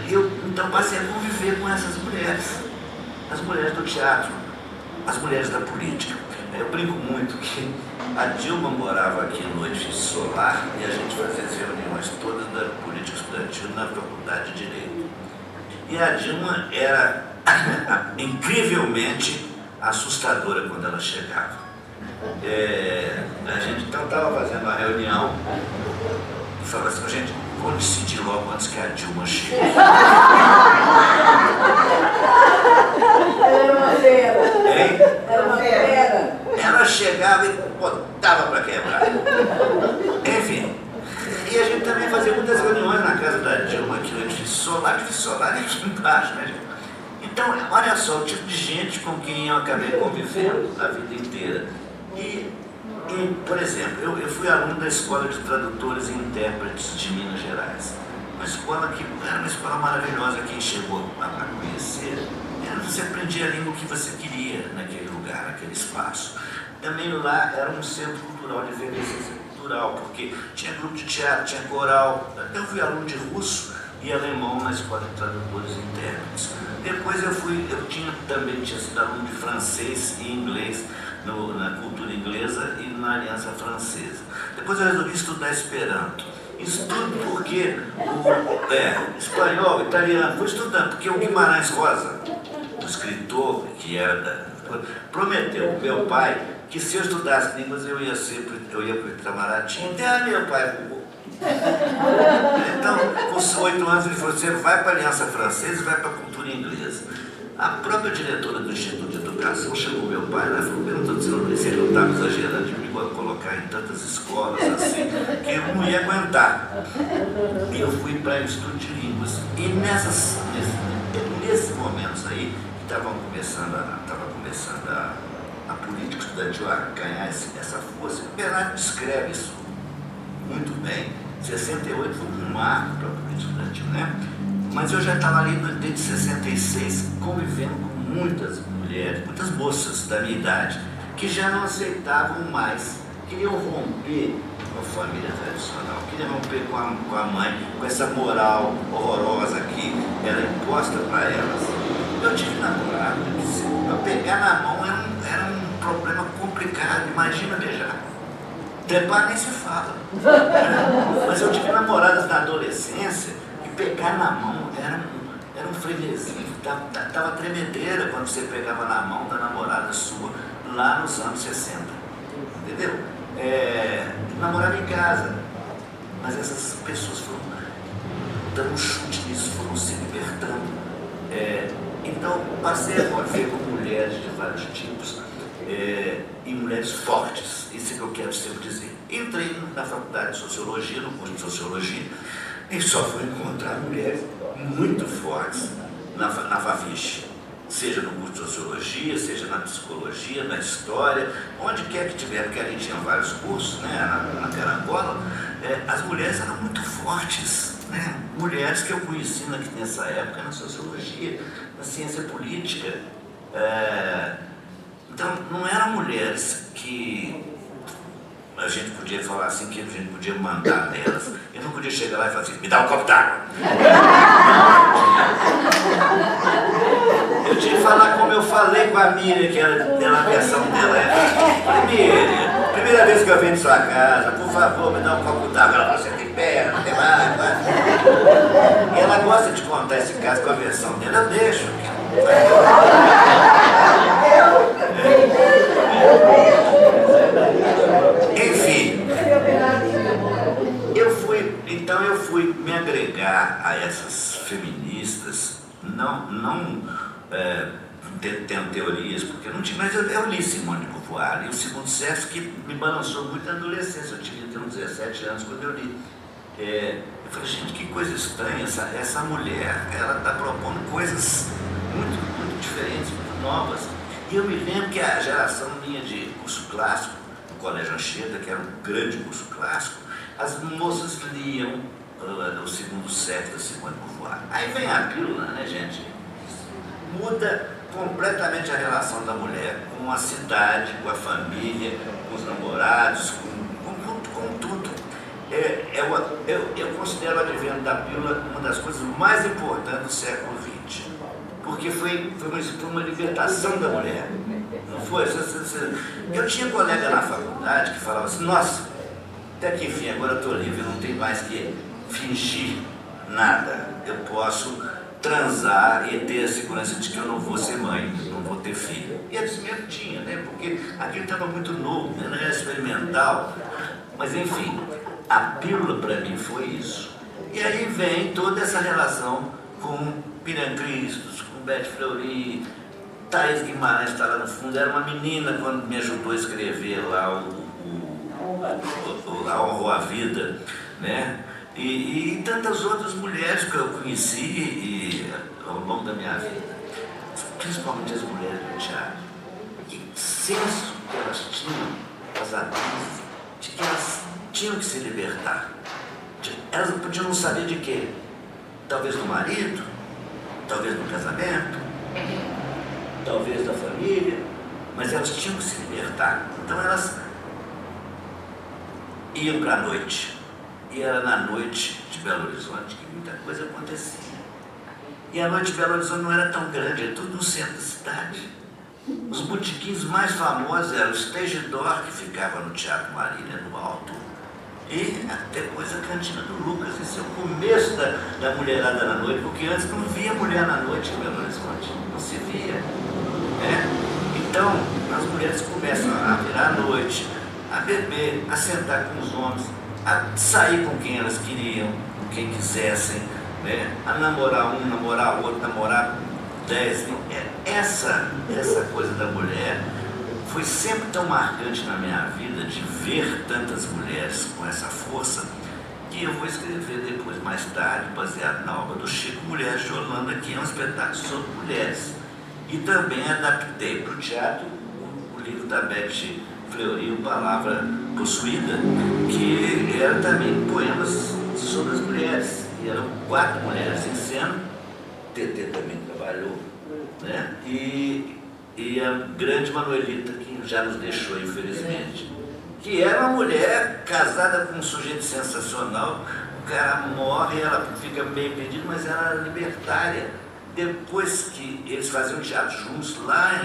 Speaker 3: eu então passei a conviver com essas mulheres. As mulheres do teatro, as mulheres da política. Eu brinco muito que a Dilma morava aqui no edifício Solar e a gente fazia as reuniões todas da política estudantil na Faculdade de Direito. E a Dilma era incrivelmente assustadora quando ela chegava. A gente então estava fazendo uma reunião e falava assim, gente, vamos decidir logo antes que a Dilma chegue.
Speaker 2: Era uma fera.
Speaker 3: Hein?
Speaker 2: Era uma fera.
Speaker 3: Ela chegava e botava para quebrar. Enfim, e a gente também fazia muitas reuniões na casa da Dilma, aqui no edifício Solar aqui embaixo, né? Então, olha só, o tipo de gente com quem eu acabei convivendo a vida inteira. E por exemplo, eu fui aluno da Escola de Tradutores e Intérpretes de Minas Gerais. Uma escola que era uma escola maravilhosa, quem chegou a conhecer, você aprendia a língua que você queria naquele lugar, naquele espaço. Também lá era um centro cultural de efervescência cultural, porque tinha grupo de teatro, tinha coral. Eu fui aluno de russo e alemão na Escola de Tradutores e Intérpretes. Depois eu tinha sido aluno de francês e inglês na cultura inglesa e na Aliança Francesa. Depois eu resolvi estudar Esperanto. Isso tudo porque espanhol, italiano, fui estudando, porque o Guimarães Rosa, o escritor que era prometeu, meu pai, que se eu estudasse línguas eu ia para o Itamaraty. Então, meu pai, então, com 8 anos ele falou, você vai para a Aliança Francesa e vai para a cultura inglesa. A própria diretora do Instituto de Educação chamou meu pai lá e falou, eu não estou dizendo se ele não estava exagerando de me colocar em tantas escolas assim, que eu não ia aguentar. E eu fui para o Instituto de Línguas. E nesses momentos aí, que estava começando a política estudantil a ganhar essa força, o Bernardo descreve isso muito bem. 68 foi um marco para a política estudantil, né? Mas eu já estava ali desde 66 convivendo com muitas mulheres, muitas moças da minha idade, que já não aceitavam mais, queriam romper com a família tradicional, queriam romper com a mãe, com essa moral horrorosa que era imposta para elas. Eu tive namorado, para pegar na mão era um problema complicado, imagina beijar. Trepar nem se fala. Mas eu tive namoradas na adolescência e pegar na mão era um frenesim, tava tremedeira quando você pegava na mão da namorada sua lá nos anos 60. Entendeu? Namorava em casa. Mas essas pessoas foram dando um chute nisso, foram se libertando. Então passei a conviver com mulheres de vários tipos. E mulheres fortes, isso é que eu quero sempre dizer. Entrei na faculdade de Sociologia, no curso de Sociologia, e só fui encontrar mulheres muito fortes na FAFISH, seja no curso de Sociologia, seja na Psicologia, na História, onde quer que tiver, porque ali tinha vários cursos, né, na Carangola, as mulheres eram muito fortes, né, mulheres que eu conheci nessa época na Sociologia, na Ciência Política. Então, não eram mulheres que a gente podia falar assim, que a gente podia mandar nelas. Eu não podia chegar lá e falar assim, me dá um copo d'água. Eu tinha que falar como eu falei com a Miriam, que era a versão dela. Miriam, primeira vez que eu venho de sua casa, por favor, me dá um copo d'água. Ela falou, você tem perna, não tem água. E ela gosta de contar esse caso com a versão dela, eu deixo. Enfim, eu fui me agregar a essas feministas, não tendo teorias, porque eu não tinha, mas eu li Simone de Beauvoir, e o Segundo Sexo que me balançou muito na adolescência, eu tinha uns 17 anos quando eu li. Eu falei, gente, que coisa estranha, essa mulher, ela está propondo coisas muito diferentes, muito novas. E eu me lembro que a geração minha de curso clássico, no Colégio Anchieta, que era um grande curso clássico, as moças liam o Segundo Sexo da Simone de Beauvoir. Aí vem a pílula, né, gente? Muda completamente a relação da mulher com a cidade, com a família, com os namorados, com tudo. Eu considero o advento da pílula uma das coisas mais importantes do século XX, porque foi uma libertação da mulher. Não foi? Eu tinha colega na faculdade que falava assim, nossa, até que enfim, agora eu estou livre, não tem mais que fingir nada. Eu posso transar e ter a segurança de que eu não vou ser mãe, não vou ter filho. E é isso mesmo tinha, né? Porque aquilo estava muito novo, né? Não era experimental. Mas enfim, a pílula para mim foi isso. E aí vem toda essa relação com Miriam Christos, com Beth Fleury, Thaís Guimarães está lá no fundo, era uma menina quando me ajudou a escrever lá A Honra à Vida, né? E tantas outras mulheres que eu conheci ao longo da minha vida, principalmente as mulheres do teatro. Que senso que elas tinham, as atrizes, de que elas tinham que se libertar. Elas não podiam não saber de quê? Talvez do marido, talvez do casamento, talvez da família, mas elas tinham que se libertar. Então elas iam para a noite. E era na noite de Belo Horizonte que muita coisa acontecia. E a noite de Belo Horizonte não era tão grande, era tudo no centro da cidade. Os botequins mais famosos eram o Stage Door, que ficava no Teatro Marília, no alto, e depois a Cantina do Lucas. Esse é o começo da mulherada na noite, porque antes não via mulher na noite em Belo Horizonte, não se via. Então, as mulheres começam a virar à noite, a beber, a sentar com os homens, a sair com quem elas queriam, com quem quisessem, né? A namorar um, namorar outro, namorar 10. Essa coisa da mulher foi sempre tão marcante na minha vida, de ver tantas mulheres com essa força, que eu vou escrever depois, mais tarde, baseado na obra do Chico, Mulheres de Holanda, que é um espetáculo sobre mulheres. E também adaptei para o teatro o livro da Beth Fleury, o Palavra Possuída, que era também poemas sobre as mulheres. E eram 4 mulheres em cena, TT também trabalhou, né? E a grande Manuelita, que já nos deixou, infelizmente, que era uma mulher casada com um sujeito sensacional, o cara morre, ela fica meio perdida, mas ela era libertária. Depois que eles faziam teatro juntos lá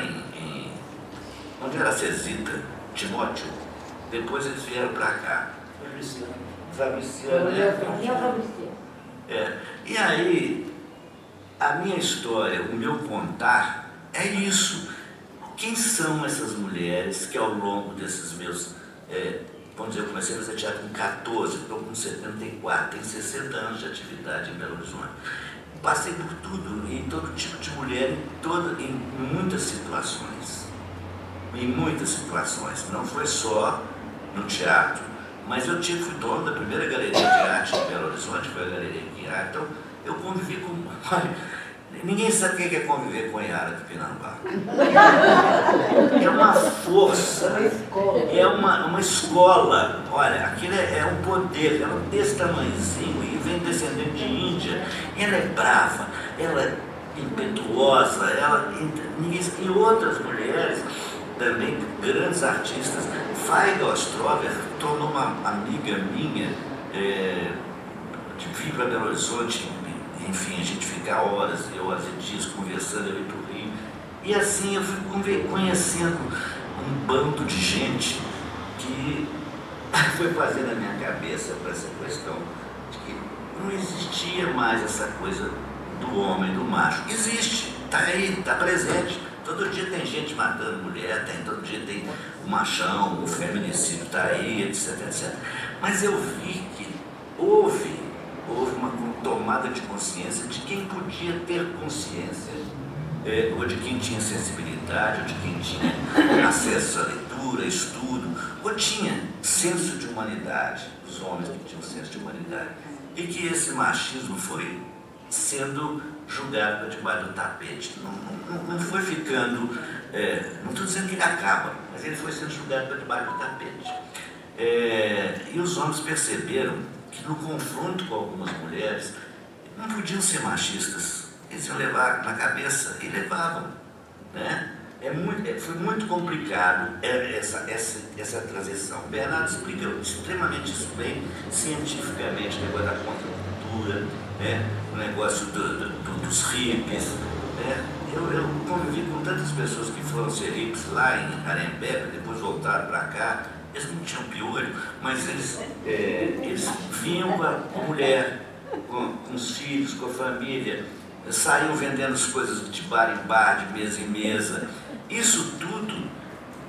Speaker 3: onde era a Cesita, Timóteo, depois eles vieram para cá. Fabriciano, né? E aí, a minha história, o meu contar, é isso. Quem são essas mulheres que ao longo desses meus... vamos dizer, eu comecei a fazer teatro com 14, estou com 74, tenho 60 anos de atividade em Belo Horizonte. Passei por tudo, em todo tipo de mulher, em muitas situações. Em muitas situações. Não foi só no teatro, mas eu fui dono da primeira galeria de arte em Belo Horizonte, foi a Galeria Guiar. Então, eu convivi com... Ninguém sabe o que é conviver com a Yara de Pinambá. É uma força, é uma escola. Olha, aquilo é um poder, ela é desse tamanhozinho e vem descendendo de Índia. Ela é brava, ela é impetuosa, e outras mulheres, também grandes artistas. Faiga Ostrover tornou uma amiga minha, de vir para Belo Horizonte, enfim, a gente fica horas e horas e dias conversando, eu ir pro Rio. E assim eu fui conhecendo um bando de gente que foi fazendo a minha cabeça para essa questão de que não existia mais essa coisa do homem, do macho. Existe, está aí, está presente. Todo dia tem gente matando mulher, todo dia tem o machão, o feminicídio está aí, etc, etc. Mas eu vi que houve uma tomada de consciência de quem podia ter consciência, ou de quem tinha sensibilidade, ou de quem tinha acesso à leitura, estudo, ou tinha senso de humanidade, os homens que tinham senso de humanidade, e que esse machismo foi sendo julgado para debaixo do tapete. Não foi ficando, não estou dizendo que ele acaba, mas ele foi sendo julgado para debaixo do tapete. E os homens perceberam que no confronto com algumas mulheres não podiam ser machistas, eles iam levar na cabeça e levavam, né? Foi muito complicado essa transição. Bernardo explica extremamente isso bem, cientificamente, o negócio da contracultura, né? O negócio dos hippies. Né? Eu convivi com tantas pessoas que foram ser hippies lá em Arembepe, depois voltaram para cá. Eles não tinham piolho, mas eles vinham com a mulher, com os filhos, com a família, saíam vendendo as coisas de bar em bar, de mesa em mesa. Isso tudo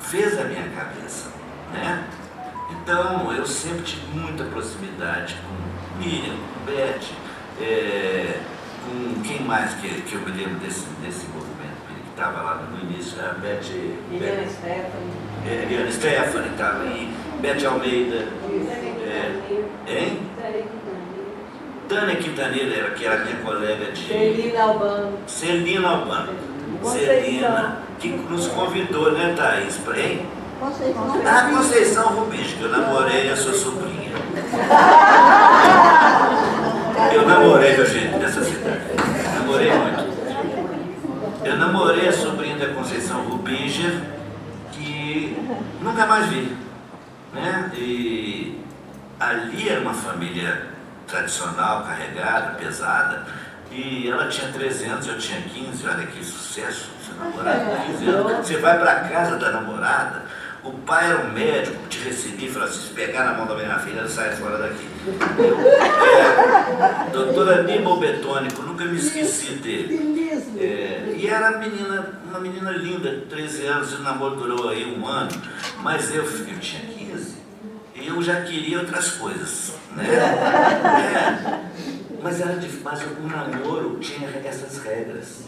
Speaker 3: fez a minha cabeça, né? Então, eu sempre tive muita proximidade com Miriam, com Beth, com quem mais que eu me lembro desse movimento, que estava lá no início, a Beth... Eliana Stephanie estava aí, Beth Almeida, Tânia Quintaneira, que era minha colega de... Celina Albano. Celina, que nos convidou, né, Thaís? Conceição Rubens, que eu namorei a sua sobrinha. Eu namorei, meu gente, nessa cidade. Namorei muito. Eu namorei a sobrinha da Conceição Rubinger, que nunca mais vi, né? E ali era uma família tradicional, carregada, pesada, e ela tinha 13 anos, eu tinha 15, olha que sucesso, você namorava com 15 anos, você vai para a casa da namorada, o pai era um médico, te recebia e falava assim, se pegar na mão da minha filha, ela sai fora daqui. Doutora Aníbal Betônico, nunca me esqueci dele. E era uma menina linda, 13 anos, o namoro durou aí 1 ano, mas eu tinha 15 e eu já queria outras coisas, né? Mas o namoro tinha essas regras,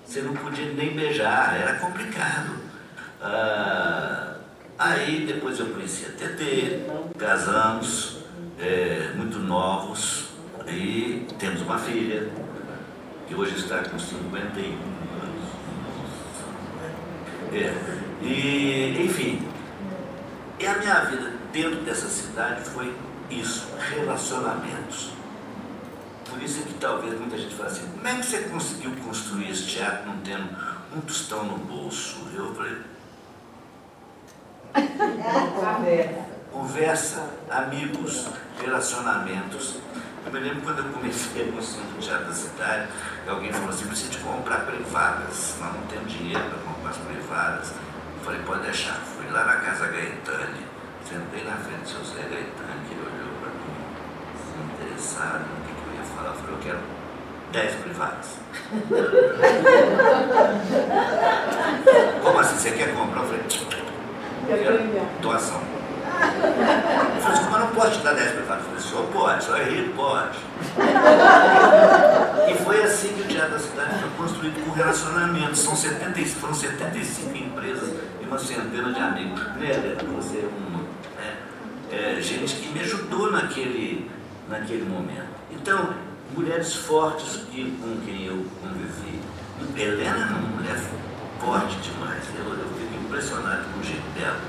Speaker 3: você não podia nem beijar, era complicado. Aí depois eu conheci a Tetê, casamos, muito novos, e temos uma filha, que hoje está com 51 anos. E, enfim, e a minha vida dentro dessa cidade foi isso, relacionamentos. Por isso é que talvez muita gente fale assim, como é que você conseguiu construir esse teatro não tendo um tostão no bolso? Eu falei, conversa, amigos, relacionamentos. Eu me lembro quando eu comecei a construir o Teatro da Cidade, alguém falou assim, precisa de comprar privadas, nós não temos dinheiro para comprar as privadas. Eu falei, pode deixar. Fui lá na casa Gaetani, sentei na frente do seu Zé Gaetani, que ele olhou para mim, interessado no que eu ia falar. Eu falei, eu quero 10 privadas. Como assim, você quer comprar? Eu falei, eu quero doação. Eu falei assim, mas não posso te dar 10 privadas. Eu falei, o senhor pode, só é rico, pode. E foi assim que o Teatro da Cidade foi construído com relacionamentos. Foram 75 empresas e uma centena de amigos. Né, você é uma. Gente que me ajudou naquele momento. Então, mulheres fortes com quem eu convivi. Helena é uma mulher forte demais. Eu fico impressionado com o jeito dela.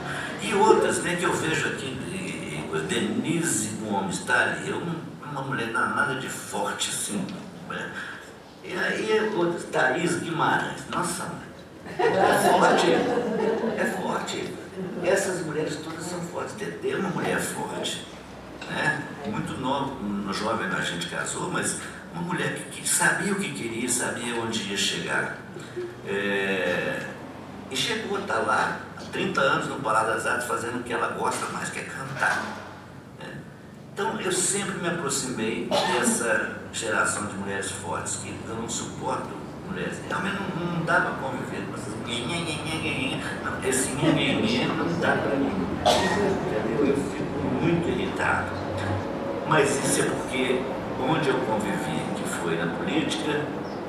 Speaker 3: E outras, né, que eu vejo aqui, Denise Gomes está ali, uma mulher nada de forte assim. Né? E aí outras, Thaís Guimarães, nossa, é forte. Essas mulheres todas são fortes. Tetê é uma mulher forte, né? Muito jovem a gente casou, mas uma mulher que sabia o que queria, sabia onde ia chegar. E chegou a estar lá há 30 anos no Palácio das Artes fazendo o que ela gosta mais, que é cantar. Então eu sempre me aproximei dessa geração de mulheres fortes, que eu não suporto mulheres. Realmente não dá para conviver com essas não, esse não dá para mim. Entendeu? Eu fico muito irritado. Mas isso é porque onde eu convivi, que foi na política,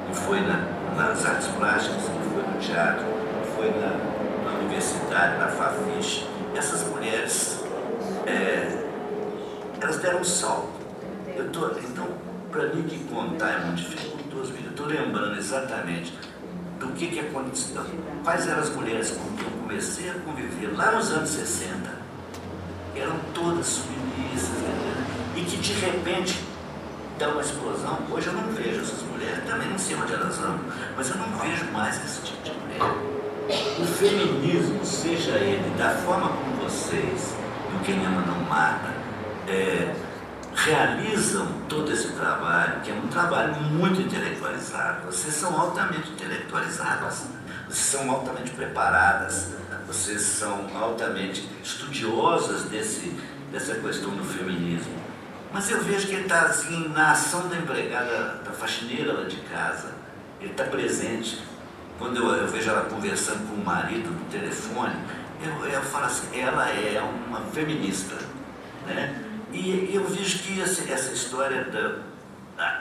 Speaker 3: que foi nas artes plásticas, que foi no teatro, que foi na universidade, na Fafiche, essas mulheres, elas deram um salto. Então, para mim que contar é muito dificultoso. Eu estou lembrando exatamente do que aconteceu, quais eram as mulheres com quem eu comecei a conviver lá nos anos 60, eram todas submissas, e que de repente dá uma explosão. Hoje eu não vejo essas mulheres, também não sei onde elas vão, mas eu não vejo mais esse tipo de mulher. O feminismo, seja ele da forma como vocês, do Quem Ama Não Mata, realizam todo esse trabalho, que é um trabalho muito intelectualizado. Vocês são altamente intelectualizadas, vocês são altamente preparadas, vocês são altamente estudiosas dessa questão do feminismo. Mas eu vejo que ele está assim, na ação da empregada, da faxineira lá de casa, ele está presente. Quando eu vejo ela conversando com o marido no telefone, eu falo assim, ela é uma feminista, né? E eu vejo que essa história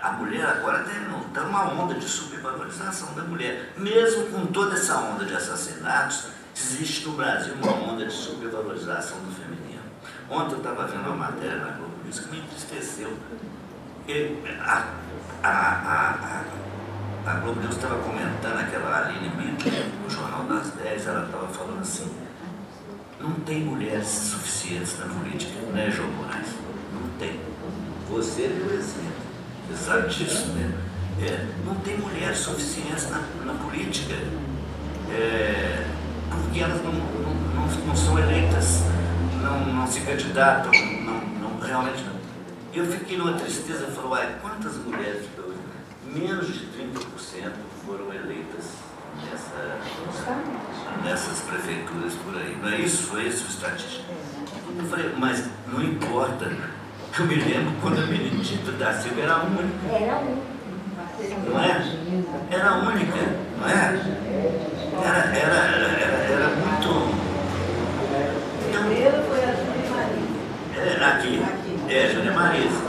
Speaker 3: a mulher agora está numa onda de subvalorização da mulher. Mesmo com toda essa onda de assassinatos, existe no Brasil uma onda de subvalorização do feminino. Ontem eu estava vendo uma matéria na Globo News que me entristeceu. A Globo News estava comentando aquela Aline Bittler, no Jornal das 10, ela estava falando assim, não tem mulheres suficientes na política, né, João Moraes? Não tem. Você deu exemplo, você sabe disso, né? Não tem mulheres suficientes na política, porque elas não são eleitas, não se candidatam, realmente não. Eu fiquei numa tristeza, eu falei, quantas mulheres, menos de 30% foram eleitas nessas prefeituras por aí. Não é isso? Foi isso o estatístico. Eu falei, mas não importa. Eu me lembro quando a Benedita da Silva era a única.
Speaker 5: Era única.
Speaker 3: Não é? Era a única, não é? Era muito...
Speaker 2: Primeiro foi a Júlia Marisa.
Speaker 3: Aqui. Júlia Marisa.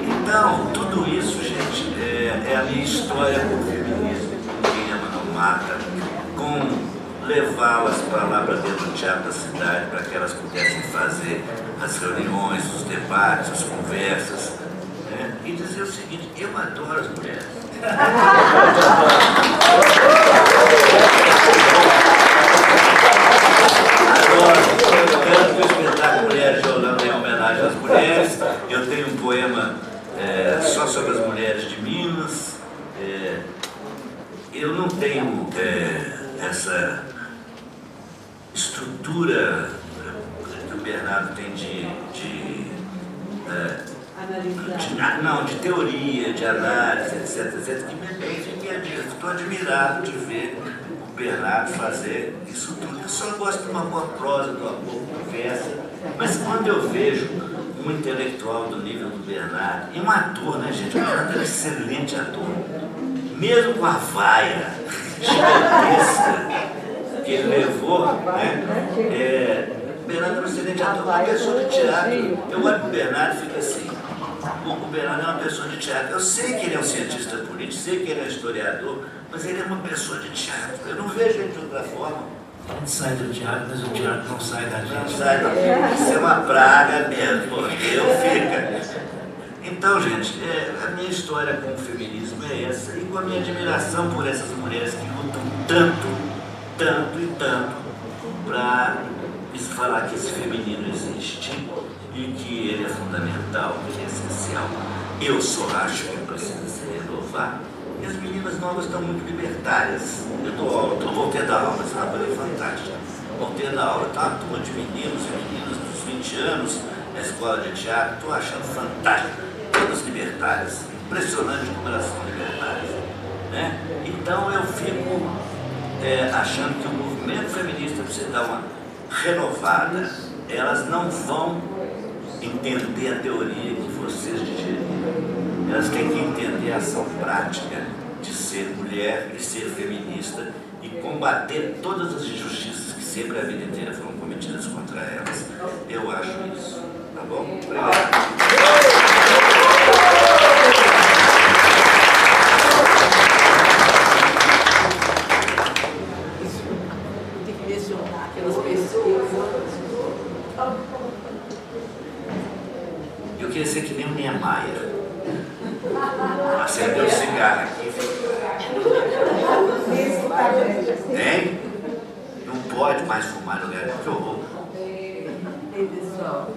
Speaker 3: Então, tudo isso, gente, é a minha história com o feminismo, com Quem Ama Não Mata, com levá-las para lá, para dentro do teatro da cidade, para que elas pudessem fazer as reuniões, os debates, as conversas, né? E dizer o seguinte, eu adoro as mulheres. Adoro. Quero que o espetáculo Mulheres de Holanda em homenagem às mulheres. Eu tenho um poema só sobre as mulheres de Minas. Eu não tenho essa estrutura que o Bernardo tem de teoria, de análise, etc, que estou admirado de ver o Bernardo fazer isso tudo. Eu só gosto de uma boa prosa, de uma boa conversa, mas quando eu vejo um intelectual do nível do Bernardo, e um ator, né, gente? O Bernardo é um excelente ator, mesmo com a vaia gigantesca que ele levou, né? Bernardo é um excelente ator, uma pessoa de teatro. Eu olho para o Bernardo e fico assim, o Bernardo é uma pessoa de teatro. Eu sei que ele é um cientista político, sei que ele é um historiador, mas ele é uma pessoa de teatro. Eu não vejo ele de outra forma.
Speaker 4: A gente sai do teatro, mas o teatro não sai da gente.
Speaker 3: Não sai da gente. Isso é uma praga mesmo, porque eu fico. Então, gente, a minha história com o feminismo é essa, e com a minha admiração por essas mulheres que lutam tanto para falar que esse feminino existe e que ele é fundamental, que ele é essencial. Eu só acho que precisa se renovar. E as meninas novas estão muito libertárias. Eu voltei a dar aula, mas é uma coisa fantástica. Voltei a dar aula, tá? Uma turma de meninos e meninas dos 20 anos na escola de teatro, estou achando fantástico. Todas libertárias, impressionante como elas são libertárias, né? Então eu fico achando que o movimento feminista precisa dar uma renovada. Elas não vão entender a teoria que vocês digeriram. Elas têm que entender a ação prática de ser mulher e ser feminista e combater todas as injustiças que sempre a vida inteira foram cometidas contra elas. Eu acho isso. Tá bom? Obrigado.
Speaker 1: Tem que mencionar aquelas pessoas.
Speaker 3: Eu queria ser que nem o Niemeyer. Acendeu o cigarro aqui. Hein? Não pode mais fumar no lugar que horror.
Speaker 5: Ei, pessoal.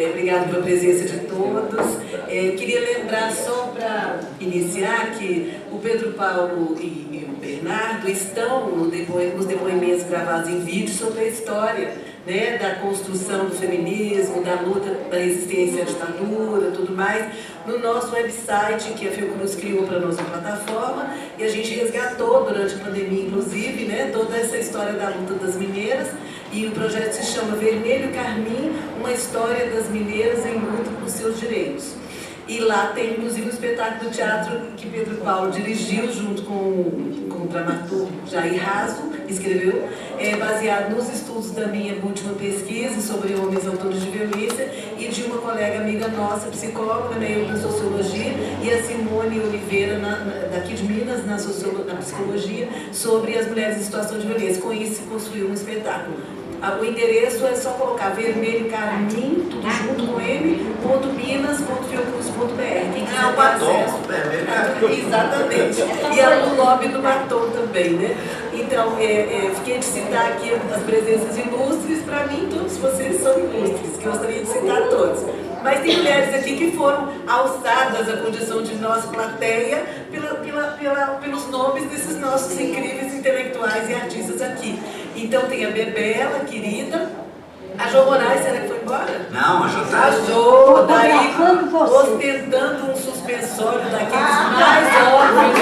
Speaker 5: Obrigada pela presença de todos. Queria lembrar, só para iniciar, que o Pedro Paulo e o Bernardo estão nos depoimentos gravados em vídeo sobre a história, né, da construção do feminismo, da luta da resistência à ditadura, tudo mais, no nosso website, que a Fiocruz criou para a nossa plataforma, e a gente resgatou durante a pandemia, inclusive, né, toda essa história da luta das mineiras, e o projeto se chama Vermelho Carmim, uma história das mineiras em luta por seus direitos. E lá tem, inclusive, um espetáculo do teatro que Pedro Paulo dirigiu junto com o dramaturgo Jair Raso, escreveu, baseado nos estudos da minha última pesquisa sobre homens autores de violência e de uma colega amiga nossa, psicóloga, né, eu na sociologia, e a Simone Oliveira, daqui de Minas, na psicologia, sobre as mulheres em situação de violência. Com isso, se construiu um espetáculo. O endereço é só colocar Vermelho Carmim, tudo junto com Minas.fiocruz.br. Quem quiser
Speaker 3: o batom, vermelho carmim.
Speaker 5: Exatamente. E o lobby do batom também, né? Então, fiquei de citar aqui as presenças ilustres. Para mim, todos vocês são ilustres, que eu gostaria de citar todos. Mas tem mulheres aqui que foram alçadas à condição de nossa plateia pelos nomes desses nossos incríveis intelectuais e artistas aqui. Então tem a Bebela, querida. A Jo Moraes, será que foi embora?
Speaker 3: Não, a Jo tá.
Speaker 5: A Jo, daí ostentando um suspensório daqueles mais óbvios.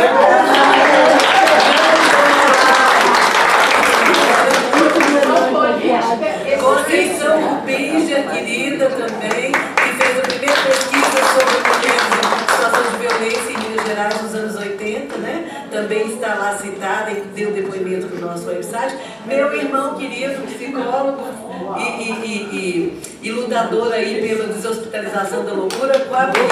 Speaker 5: Conceição Rubinja, querida também, que fez a primeira pesquisa sobre mulheres em situação de violência em Minas Gerais nos anos 80, né? Também está lá citada e deu depoimento no nosso website. Meu irmão querido, psicólogo e lutador aí pela deshospitalização da loucura, com a duas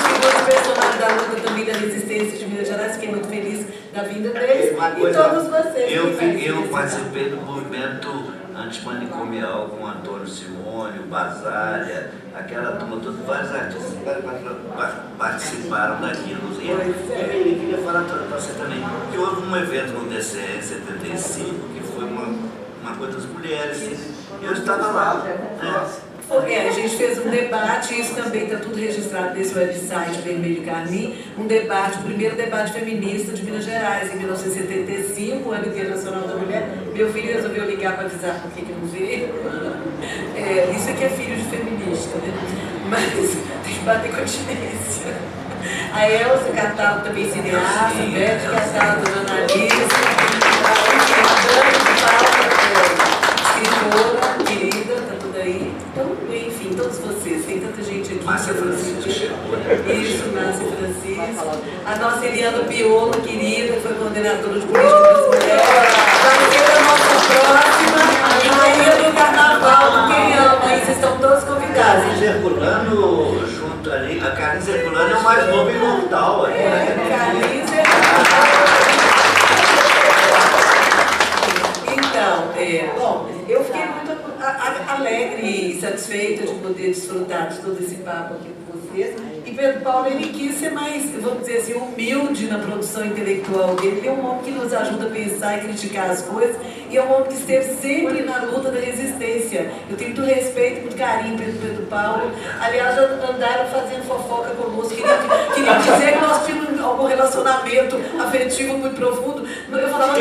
Speaker 5: figuras personagens da luta também da resistência de Minas Gerais. Fiquei muito feliz da vinda deles e todos vocês.
Speaker 3: Eu participei do movimento antimanicomial com o Antônio Simone, o Basália, aquela turma toda, vários artistas participaram daquilo. E eu queria falar para você também que houve um evento no DCE em 75 que foi uma coisa das mulheres, e eu estava lá. Né?
Speaker 5: A gente fez um debate, isso também está tudo registrado nesse website Vermelho Carmim, um debate, o primeiro debate feminista de Minas Gerais, em 1975, Ano Internacional da Mulher. Meu filho resolveu ligar para avisar por que não veio. Isso aqui é filho de feminista, né? Mas tem que bater continência. A Elza Catalo também cineasta, Beth Catalo, jornalista, escritora, querida, tá tudo aí. Então, enfim, todos vocês, tem tanta gente aqui.
Speaker 3: Márcia Francisco chegou.
Speaker 5: Isso, Márcia Francisco. A nossa Eliana Piolo, querida, que foi coordenadora de política das mulheres. Vai ser a nossa próxima, e Maria do Carnaval, quem ama, aí vocês estão todos convidados.
Speaker 3: Carlinhos Herculano junto ali, a Carlinhos Herculano é o mais novo imortal ali, né?
Speaker 5: Carlinhos Herculano. Então, bom, eu fiquei muito alegre e satisfeita de poder desfrutar de todo esse papo aqui com vocês. E Pedro Paulo, ele quis ser mais, vamos dizer assim, humilde na produção intelectual dele. Ele é um homem que nos ajuda a pensar e criticar as coisas, e é um homem que esteve sempre na luta da resistência. Eu tenho muito respeito, muito carinho pelo Pedro Paulo. Aliás, já andaram fazendo fofoca conosco, queriam dizer que nós tínhamos alguma algum relacionamento afetivo muito profundo. Eu falava,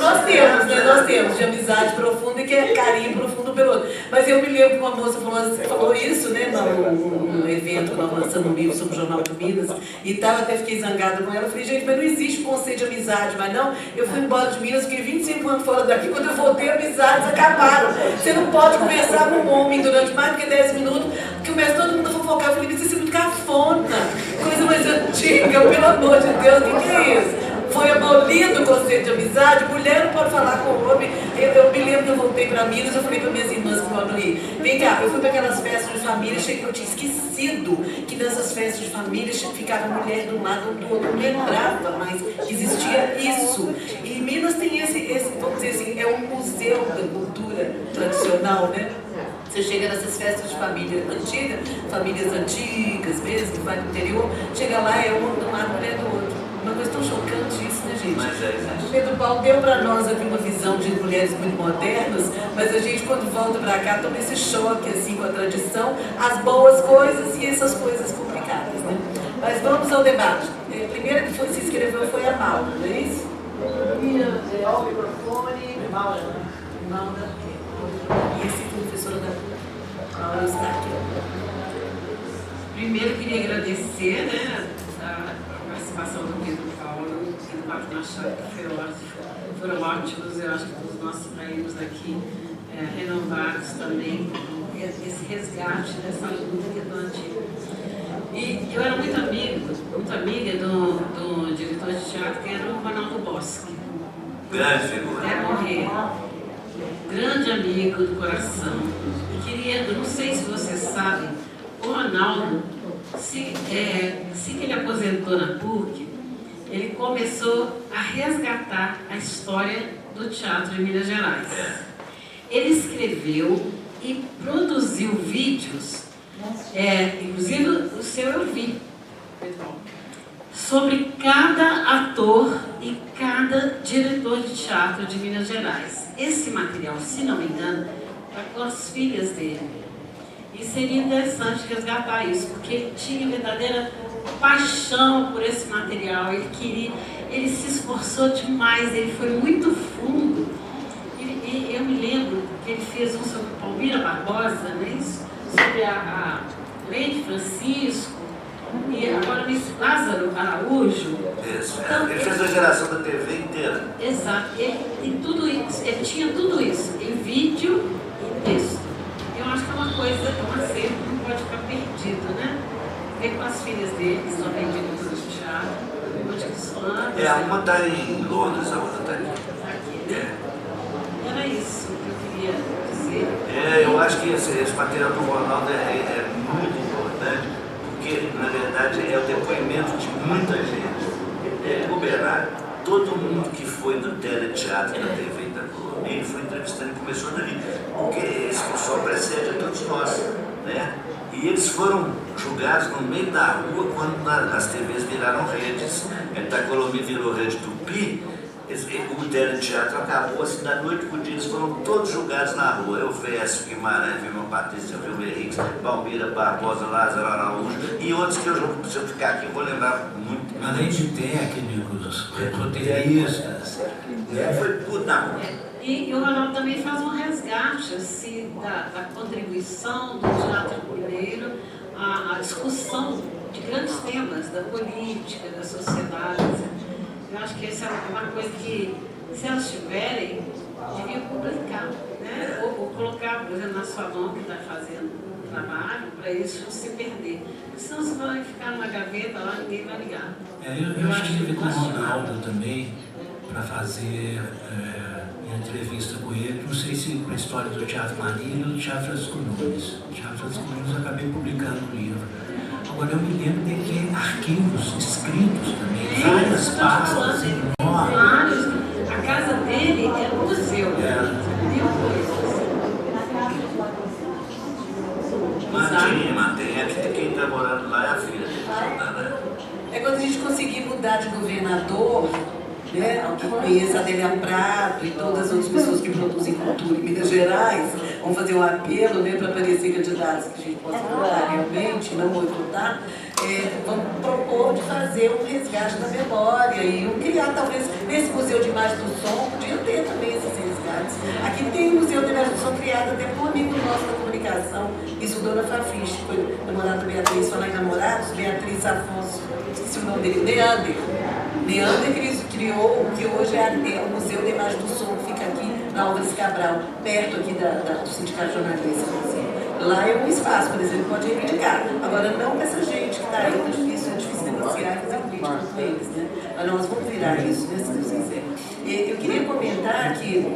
Speaker 5: nós temos de amizade profunda e que é carinho profundo pelo outro. Mas eu me lembro que uma moça falou isso, né, no evento, nós lançando um livro sobre o Jornal de Minas, e tal, até fiquei zangada com ela. Eu falei, gente, mas não existe conceito de amizade, mas não. Eu fui embora de Minas, fiquei 25 anos fora daqui, quando eu voltei, amizades acabaram. Você não pode conversar com um homem durante mais do que 10 minutos, porque começa todo mundo a fofocar. Eu falei, mas isso é muito cafona, coisa mais antiga, pelo amor de Deus, o que é isso? Foi abolido o conceito de amizade, mulher não pode falar com o homem. Eu me lembro que eu voltei para Minas, eu falei para minhas irmãs que moram no Rio, vem cá, eu fui para aquelas festas de família, eu tinha esquecido que nessas festas de família ficava mulher de um lado do outro, não lembrava, mas existia isso. E Minas tem esse, vamos dizer assim, é um museu da cultura tradicional, né? Você chega nessas festas de família antiga, famílias antigas mesmo, que vai do interior, chega lá, é uma do lado, mulher do outro. Uma coisa tão chocante isso, né, gente?
Speaker 3: Mas
Speaker 5: O Pedro Paulo deu para nós aqui uma visão de mulheres muito modernas, mas a gente, quando volta para cá, toma esse choque assim, com a tradição, as boas coisas e essas coisas complicadas, né? Mas vamos ao debate. A primeira que se inscreveu foi a Maura, não é isso? Ao microfone, Maura. E esse professor da Maura está aqui.
Speaker 6: Primeiro, queria agradecer, né, a participação do Pedro Paulo e do Marco Machado, que foram ótimos. Eu acho que os nossos saímos aqui renovados também, esse resgate dessa luta que é do antigo. E eu era muito amiga do diretor de teatro, que era o Ronaldo Boschi.
Speaker 3: grande figura.
Speaker 6: Até morrer. Grande amigo do coração. E queria, eu não sei se vocês sabem, o Ronaldo, se que ele aposentou na PUC, ele começou a resgatar a história do teatro em Minas Gerais. Ele escreveu e produziu vídeos, inclusive o seu eu vi, sobre cada ator e cada diretor de teatro de Minas Gerais. Esse material, se não me engano, está com as filhas dele. E seria interessante resgatar isso, porque ele tinha verdadeira paixão por esse material, ele se esforçou demais, ele foi muito fundo. E eu me lembro que ele fez um sobre Palmira Barbosa, não é isso? Sobre a Lei de Francisco, e agora Lázaro Araújo.
Speaker 3: Isso,
Speaker 6: Então,
Speaker 3: ele fez a geração da TV inteira.
Speaker 6: Exato, ele tinha tudo isso, em vídeo e texto. Eu acho que é uma coisa, um acerto, não pode ficar perdido, né? Ver com as filhas dele, que estão aprendidas no teatro, onde que estão.
Speaker 3: Uma está em Londres, a outra está aqui.
Speaker 6: Era isso que eu queria dizer.
Speaker 3: Eu acho que esse material do Ronaldo é muito importante, porque, na verdade, é o depoimento de muita gente. O Bernardo, todo mundo que foi do teleteatro da TV da Colômbia, ele foi entrevistando e começou dali, porque esse pessoal precede a todos nós, né? E eles foram julgados no meio da rua quando as TVs viraram redes. A Colômbia virou rede Tupi, o teleteatro acabou assim, da noite para o dia, eles foram todos julgados na rua. Eu, Vécio, Guimarães, Vilma Patrícia, Vilma Henriques, Palmira Barbosa, Lázaro Araújo e outros que se eu ficar aqui eu vou lembrar muito.
Speaker 4: Além de técnicos, roteiristas.
Speaker 3: Foi tudo na rua.
Speaker 6: E o Ronaldo também faz um resgate assim, da contribuição do teatro mineiro à discussão de grandes temas, da política, da sociedade. Eu acho que essa é uma coisa que, se elas tiverem, deviam publicar, né? Ou colocar, por exemplo, na sua mão que está fazendo um trabalho, para isso não se perder. Porque senão você vai ficar numa gaveta lá, ninguém vai ligar.
Speaker 4: Eu estive com o Ronaldo também para fazer uma entrevista com ele, não sei se para a história do Teatro Marília ou do Teatro Francisco Nunes. O Teatro Francisco Nunes eu acabei publicando o livro. Agora eu me lembro de ter arquivos escritos também, várias pastas enormes.
Speaker 6: Vários. A casa dele é um museu. Mil coisas.
Speaker 3: Mantém. Quem está morando lá é a filha dele.
Speaker 5: É quando a gente conseguir mudar de governador, né, que conheça a Adélia Prado e todas as outras pessoas que produzem cultura em Minas Gerais, vamos fazer um apelo, né, para aparecer candidatos que a gente possa votar realmente, não boicotar. Vamos propor de fazer um resgate da memória e criar, talvez, nesse Museu de Imagem do Som, podia ter também esses resgates. Aqui tem o Museu de Imagem do Som criado até por um amigo nosso da comunicação, estudou na Fafiche, foi namorado da Beatriz, falar em namorados, Beatriz Afonso, esqueci o nome dele, Neander. Neander criou o que hoje é o Museu de Imagem do Som, que fica aqui na Álvares Cabral, perto aqui do Sindicato Jornalista. Lá é um espaço, por exemplo, pode reivindicar. Agora, não com essa gente que está aí, é difícil negociar e fazer política com eles, né? Mas nós vamos virar isso, né, se Deus quiser. Eu queria comentar que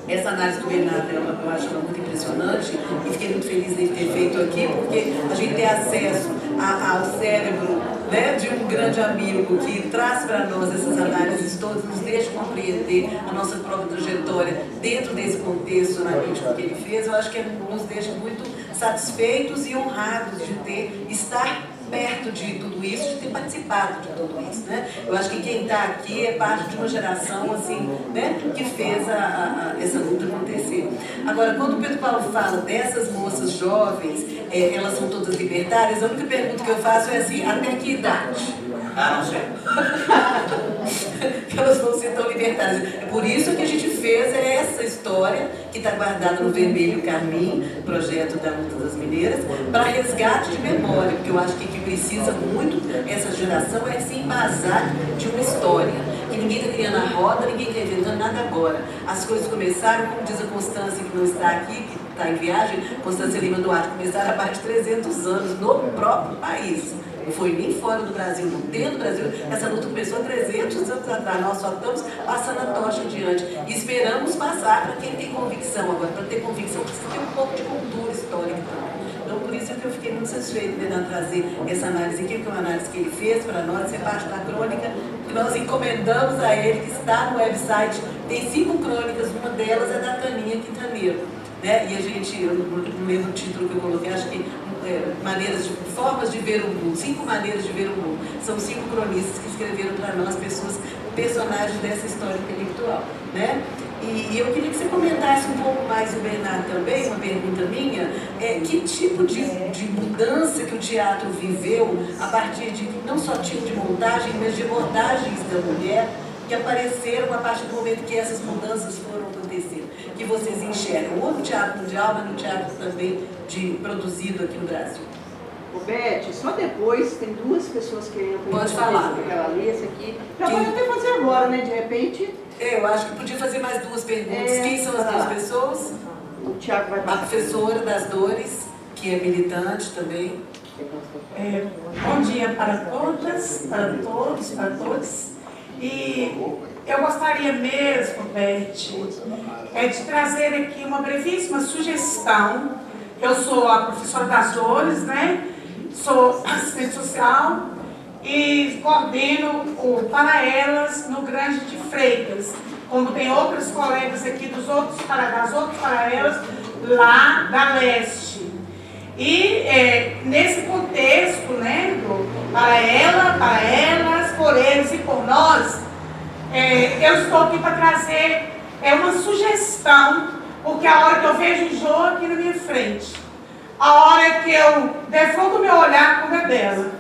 Speaker 5: essa análise do Bernardo, eu acho ela muito impressionante e fiquei muito feliz de ter feito aqui, porque a gente tem acesso ao cérebro, né, de um grande amigo que traz para nós essas análises todas, nos deixa compreender a nossa própria trajetória dentro desse contexto analítico que ele fez. Eu acho que nos deixa muito satisfeitos e honrados de estar perto de tudo isso, de ter participado de tudo isso, né? Eu acho que quem está aqui é parte de uma geração, assim, né, que fez essa luta acontecer. Agora, quando o Pedro Paulo fala dessas moças jovens, elas são todas libertárias, a única pergunta que eu faço é assim, até que idade?
Speaker 4: Não sei.
Speaker 5: Que elas vão ser tão libertárias. É por isso que a gente fez essa história, que está guardada no Vermelho Carmim, projeto da Luta das Mineiras, para resgate de memória, porque eu acho que o que precisa muito essa geração é se embasar de uma história. Que ninguém está criando a roda, ninguém está inventando nada agora. As coisas começaram, como diz a Constância, que não está aqui, que está em viagem, Constância Lima Duarte, começaram há mais de 300 anos no próprio país. Não foi nem fora do Brasil, não dentro do Brasil. Essa luta começou há 300 anos atrás. Nós só estamos passando a tocha adiante. E esperamos passar para quem tem convicção. Agora, para ter convicção, precisa ter um pouco de cultura histórica também. Então, por isso que eu fiquei muito satisfeito de trazer essa análise aqui, que é uma análise que ele fez para nós, é parte da crônica que nós encomendamos a ele, que está no website. Tem 5 crônicas, uma delas é da Taninha Quintaneiro. Né? E a gente, eu não lembro o título que eu coloquei, acho que formas de ver o mundo, 5 maneiras de ver o mundo. São 5 cronistas que escreveram para nós, personagens dessa história intelectual. Né? E eu queria que você comentasse um pouco mais, o Bernardo também, uma pergunta minha, que tipo de mudança que o teatro viveu a partir de, não só tipo de montagem, mas de abordagens da mulher, que apareceram a partir do momento que essas mudanças foram acontecendo, que vocês enxergam, ou no teatro mundial, mas no teatro também produzido aqui no Brasil.
Speaker 2: Ô Beth, só depois tem 2 pessoas que
Speaker 5: pode falar.
Speaker 2: Ela lê essa aqui. Já pode até fazer agora, né? De repente.
Speaker 5: Eu acho que podia fazer mais 2 perguntas. Quem são as 2 pessoas?
Speaker 2: O Tiago vai
Speaker 5: falar. A professora das Dores, que é militante também.
Speaker 7: Bom dia para todas, para todos, para todos. E eu gostaria mesmo, Beth, de trazer aqui uma brevíssima sugestão. Eu sou a professora das Dores, né? Sou assistente social e coordeno o Para Elas no Grande de Freitas, como tem outros colegas aqui das outras Para Elas lá da Leste. E nesse contexto, né, do para elas, por eles e por nós, eu estou aqui para trazer uma sugestão, porque a hora que eu vejo o Jô aqui na minha frente, a hora que eu defronto o meu olhar com a dela,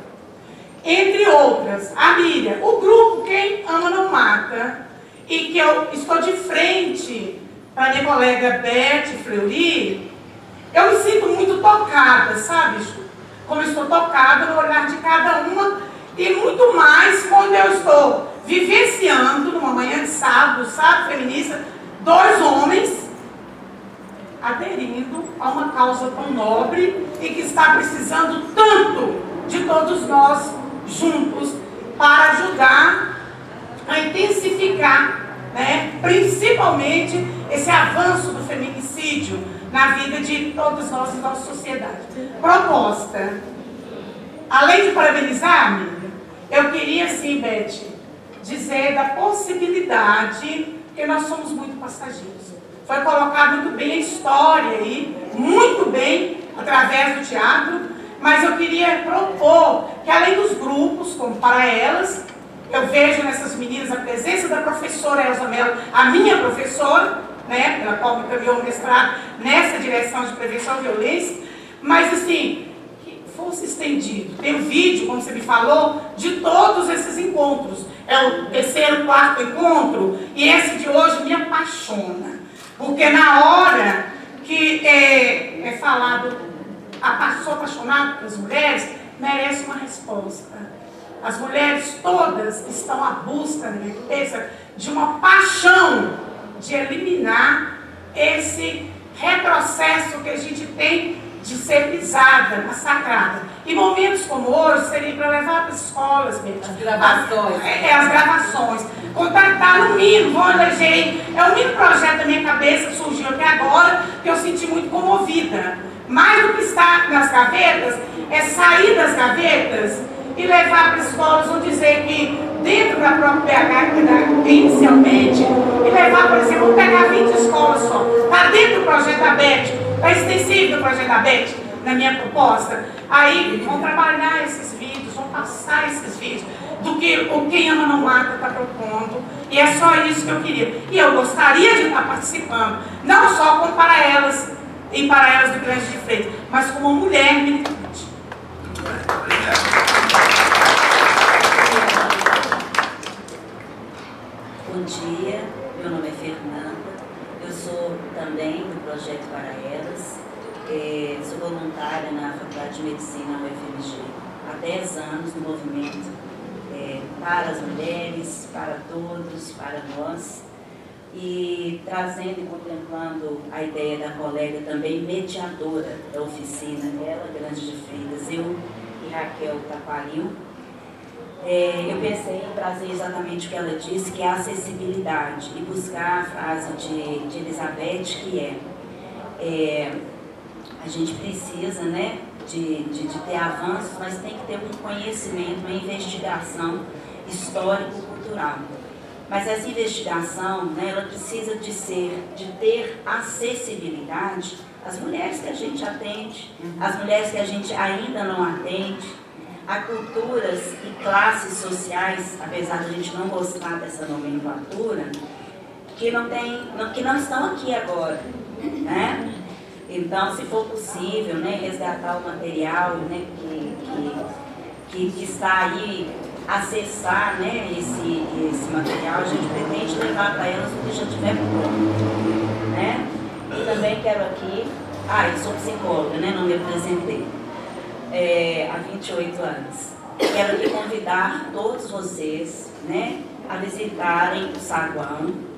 Speaker 7: entre outras, a Miriam, o grupo Quem Ama Não Mata, e que eu estou de frente para minha colega Beth Fleury, eu me sinto muito tocada, sabe, Ju? Como eu estou tocada no olhar de cada uma, e muito mais quando eu estou vivenciando, numa manhã de sábado feminista, 2 homens aderindo a uma causa tão nobre e que está precisando tanto de todos nós juntos para ajudar a intensificar, né, principalmente esse avanço do feminicídio na vida de todos nós e nossa sociedade. Proposta. Além de parabenizar, amiga, eu queria, sim, Beth, dizer da possibilidade, porque nós somos muito passageiros. Foi colocado muito bem a história aí, muito bem, através do teatro, mas eu queria propor que, além dos grupos, como Para Elas, eu vejo nessas meninas a presença da professora Elza Mello, a minha professora, né, pela qual me encaminhou o mestrado nessa direção de prevenção à violência, mas assim, que fosse estendido. Tem um vídeo, como você me falou, de todos esses encontros. É o terceiro, quarto encontro, e esse de hoje me apaixona, porque na hora que é falado, sou apaixonado pelas mulheres, merece uma resposta. As mulheres todas estão à busca, na minha cabeça, de uma paixão de eliminar esse retrocesso que a gente tem de ser pisada, massacrada. E momentos como hoje seriam para levar para as escolas mesmo.
Speaker 5: As gravações.
Speaker 7: As gravações. Contactar no mínimo, vou eleger. É o único projeto da minha cabeça que surgiu até agora, que eu senti muito comovida. Mais do que estar nas gavetas, é sair das gavetas e levar para as escolas, vão dizer que dentro da própria PH, inicialmente, e levar, por exemplo, vamos pegar 20 escolas só. Está dentro do projeto da BET, está extensivo do projeto da BET, na minha proposta. Aí vão trabalhar esses vídeos, vão passar esses vídeos, do que o Quem Ama Não Mata está propondo. E é só isso que eu queria. E eu gostaria de estar participando, não só como para elas, e para elas do Grande de Freitas, mas como mulher militante.
Speaker 8: Bom dia, meu nome é Fernanda, eu sou também do Projeto Para Elas, sou voluntária na Faculdade de Medicina UFMG, há 10 anos no movimento para as mulheres, para todos, para nós, e trazendo e contemplando a ideia da colega também mediadora da oficina dela, Grande de Freitas, eu e Raquel Taquaril. Eu pensei em trazer exatamente o que ela disse, que é a acessibilidade, e buscar a frase de Elizabeth, que a gente precisa, né, de ter avanços, mas tem que ter um conhecimento, uma investigação histórico-cultural. Mas essa investigação, né, ela precisa de ter acessibilidade às mulheres que a gente atende, às mulheres que a gente ainda não atende, a culturas e classes sociais, apesar de a gente não gostar dessa nomenclatura, que não estão aqui agora, né? Então, se for possível, né, resgatar o material, né, que está aí, acessar, né, esse material, a gente pretende levar para elas o que já tiver pronto, né? E também quero aqui, eu sou psicóloga, né, não me apresentei. Há 28 anos. Quero aqui convidar todos vocês, né, a visitarem o saguão.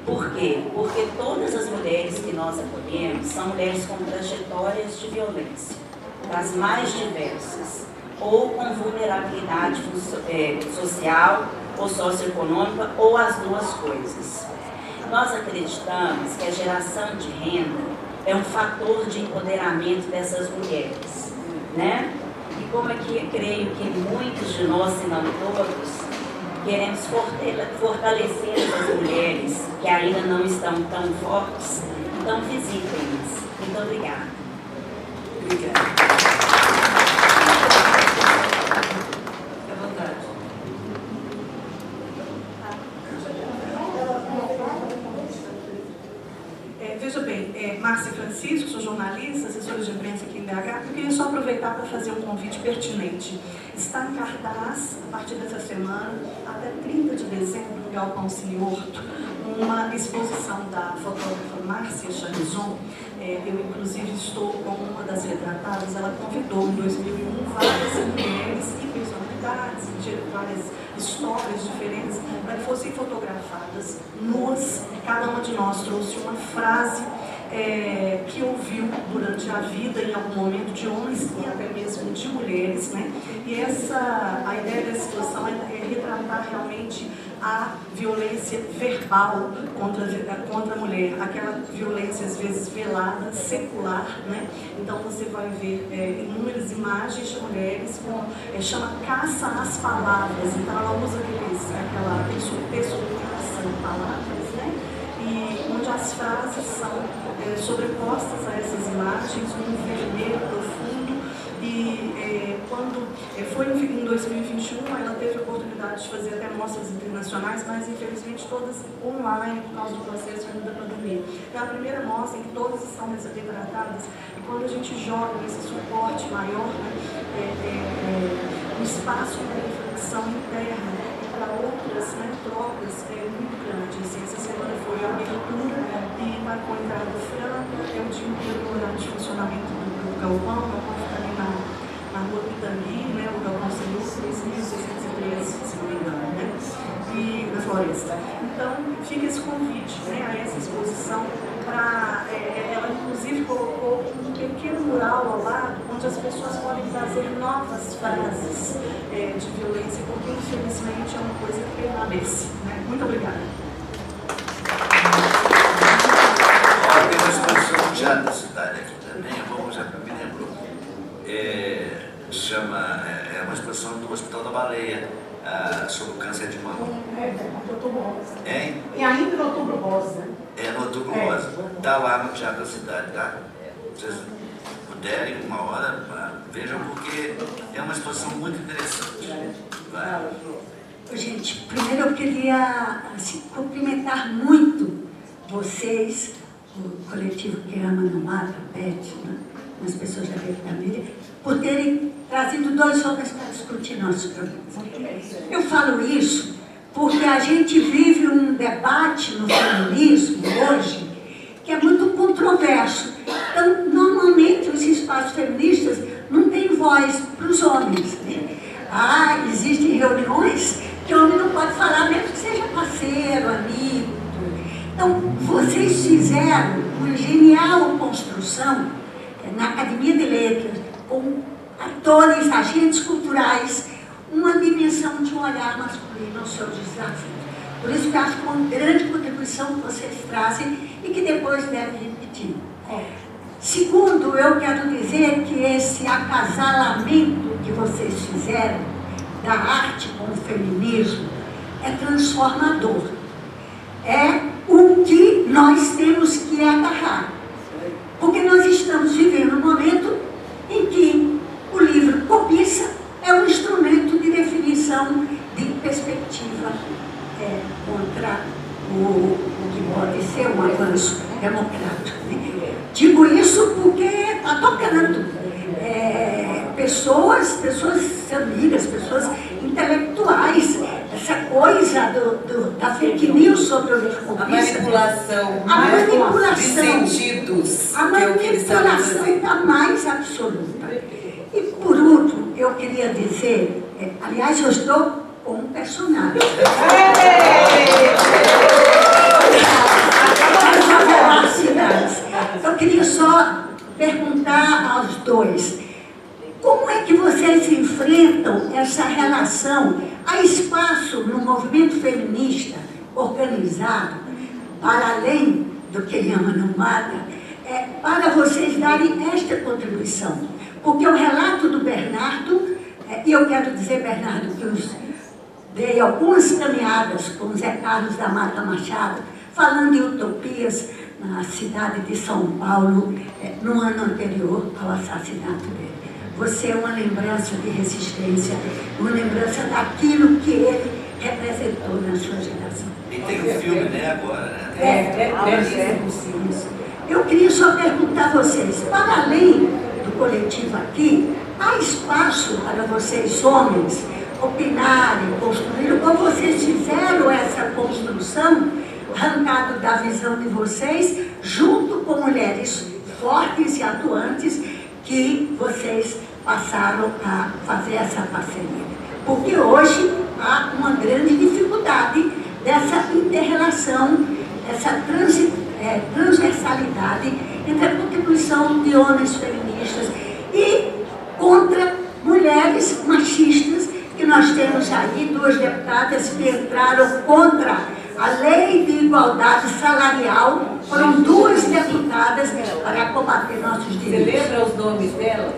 Speaker 8: Por quê? Porque todas as mulheres que nós acolhemos são mulheres com trajetórias de violência, das mais diversas, ou com vulnerabilidade social ou socioeconômica, ou as duas coisas. Nós acreditamos que a geração de renda é um fator de empoderamento dessas mulheres, né? E como aqui creio que muitos de nós, se não todos, queremos fortalecer essas mulheres que ainda não estão tão fortes, então visitem-nas. Muito obrigada.
Speaker 5: Obrigada. Fique à vontade.
Speaker 9: Veja bem, Márcia Francisco, sou jornalista, assessora de imprensa aqui em BH. Eu queria só aproveitar para fazer um convite pertinente. Está em cartaz, a partir dessa semana, até 30 de dezembro, no Galpão Cine Horto, uma exposição da fotógrafa Márcia Charizon. Eu, inclusive, estou como uma das retratadas. Ela convidou, em 2001, várias mulheres e personalidades, várias histórias diferentes, para que fossem fotografadas nuas. Cada uma de nós trouxe uma frase que ouviu durante a vida, em algum momento, de homens e até mesmo de mulheres, né? E a ideia dessa situação é retratar realmente a violência verbal contra a mulher, aquela violência às vezes velada, secular, né? Então você vai ver inúmeras imagens de mulheres chama caça às palavras. Então ela usa aquele subtexto de caça de palavras, né? E onde as frases são sobrepostas a essas imagens, um vermelho profundo. E quando foi em 2021, ela teve a oportunidade de fazer até mostras internacionais, mas infelizmente todas online por causa do processo da pandemia. Então a primeira mostra em que todas estão retratadas, e quando a gente joga esse suporte maior, um espaço de reflexão interna para outras trocas muito grandes. Essa semana foi a abertura e marcou a entrada do Franca, o dia inteiro no horário de funcionamento do galpão, fica ali na rua Pitangui, o galpão saiu 6.613, se não me engano, e na Floresta. Então, fica esse convite a essa exposição para, ela inclusive colocou um pequeno mural ao lado, onde as pessoas podem trazer novas frases de violência, porque infelizmente é uma coisa que permanece. Muito obrigada.
Speaker 3: Tem uma exposição de teatro da cidade aqui também, vamos já me lembrou. É uma exposição do Hospital da Baleia sobre o câncer de mama.
Speaker 7: Outubro Rosa.
Speaker 3: Hein?
Speaker 7: E ainda no Outubro Rosa.
Speaker 3: No Outubro Rosa. Está lá no Teatro da Cidade, tá? Se vocês puderem, uma hora, vejam, porque é uma exposição muito interessante. Vai.
Speaker 10: Gente, primeiro eu queria cumprimentar muito vocês, o coletivo que ama no mata, PET, as pessoas da rede da mídia, por terem trazido 2 homens para discutir nossos problemas. Eu falo isso porque a gente vive um debate no feminismo hoje que é muito controverso. Então, normalmente, os espaços feministas não têm voz para os homens. Existem reuniões que o homem não pode falar, mesmo que seja parceiro, amigo. Então, vocês fizeram uma genial construção na Academia de Letras, com atores, agentes culturais, uma dimensão de um olhar masculino aos seus desafios. Por isso que eu acho que é uma grande contribuição que vocês trazem e que depois devem repetir. Segundo, eu quero dizer que esse acasalamento que vocês fizeram da arte com o feminismo é transformador. É o que nós temos que agarrar. Porque nós estamos vivendo um momento em que o livro cobiça é um instrumento de definição de perspectiva contra o que pode ser um avanço democrático. Digo isso porque está tocando pessoas amigas, pessoas intelectuais, essa coisa da fake news sobre o livro cobiça.
Speaker 5: A manipulação de sentidos.
Speaker 10: A manipulação está mais absoluta. E por último, eu queria dizer, aliás, eu estou com um personagem. Eu queria só perguntar aos dois, como é que vocês enfrentam essa relação? Há espaço no movimento feminista organizado, para além do que ama não mata, para vocês darem esta contribuição? Porque o relato do Bernardo, e eu quero dizer, Bernardo, que eu dei algumas caminhadas com o Zé Carlos da Mata Machado, falando em utopias na cidade de São Paulo, no ano anterior ao assassinato dele. Você é uma lembrança de resistência, uma lembrança daquilo que ele representou na sua geração.
Speaker 3: E tem um filme, agora,
Speaker 10: Eu queria só perguntar a vocês, para além do coletivo aqui, há espaço para vocês, homens, opinarem, construírem, como vocês fizeram essa construção, arrancado da visão de vocês, junto com mulheres fortes e atuantes, que vocês passaram a fazer essa parceria. Porque hoje há uma grande dificuldade dessa inter-relação, essa transversalidade entre a contribuição de homens feministas e contra mulheres machistas, que nós temos aí 2 deputadas que entraram contra a lei de igualdade salarial, foram 2 deputadas para combater nossos direitos.
Speaker 5: Você lembra os nomes delas?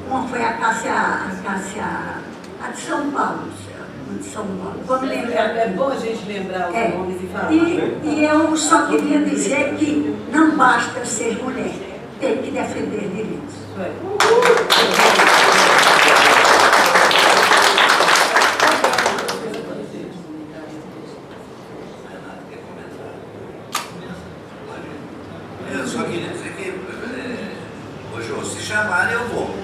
Speaker 10: Uma foi a Cássia, a de São Paulo. Vou me lembrar.
Speaker 5: É bom a gente lembrar os nomes e falar.
Speaker 10: E eu só queria dizer que não basta ser mulher, tem que defender direitos.
Speaker 3: chamarem, eu vou.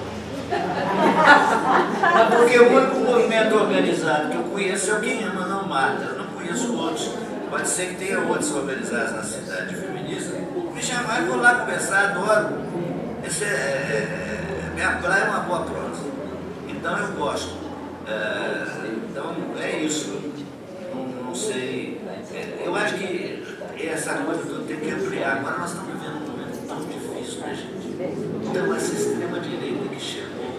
Speaker 3: Porque o único movimento organizado que eu conheço é o Quem Ama Não Mata. Eu não conheço outros. Pode ser que tenha outros organizados na cidade feminista. Me chamaram, eu vou lá conversar, adoro. Minha praia é uma boa prosa. Então eu gosto. Então é isso. Não sei. Eu acho que essa coisa do ter que ampliar. Agora nós estamos vivendo um momento tão difícil, né, gente? Então essa extrema-direita que chegou,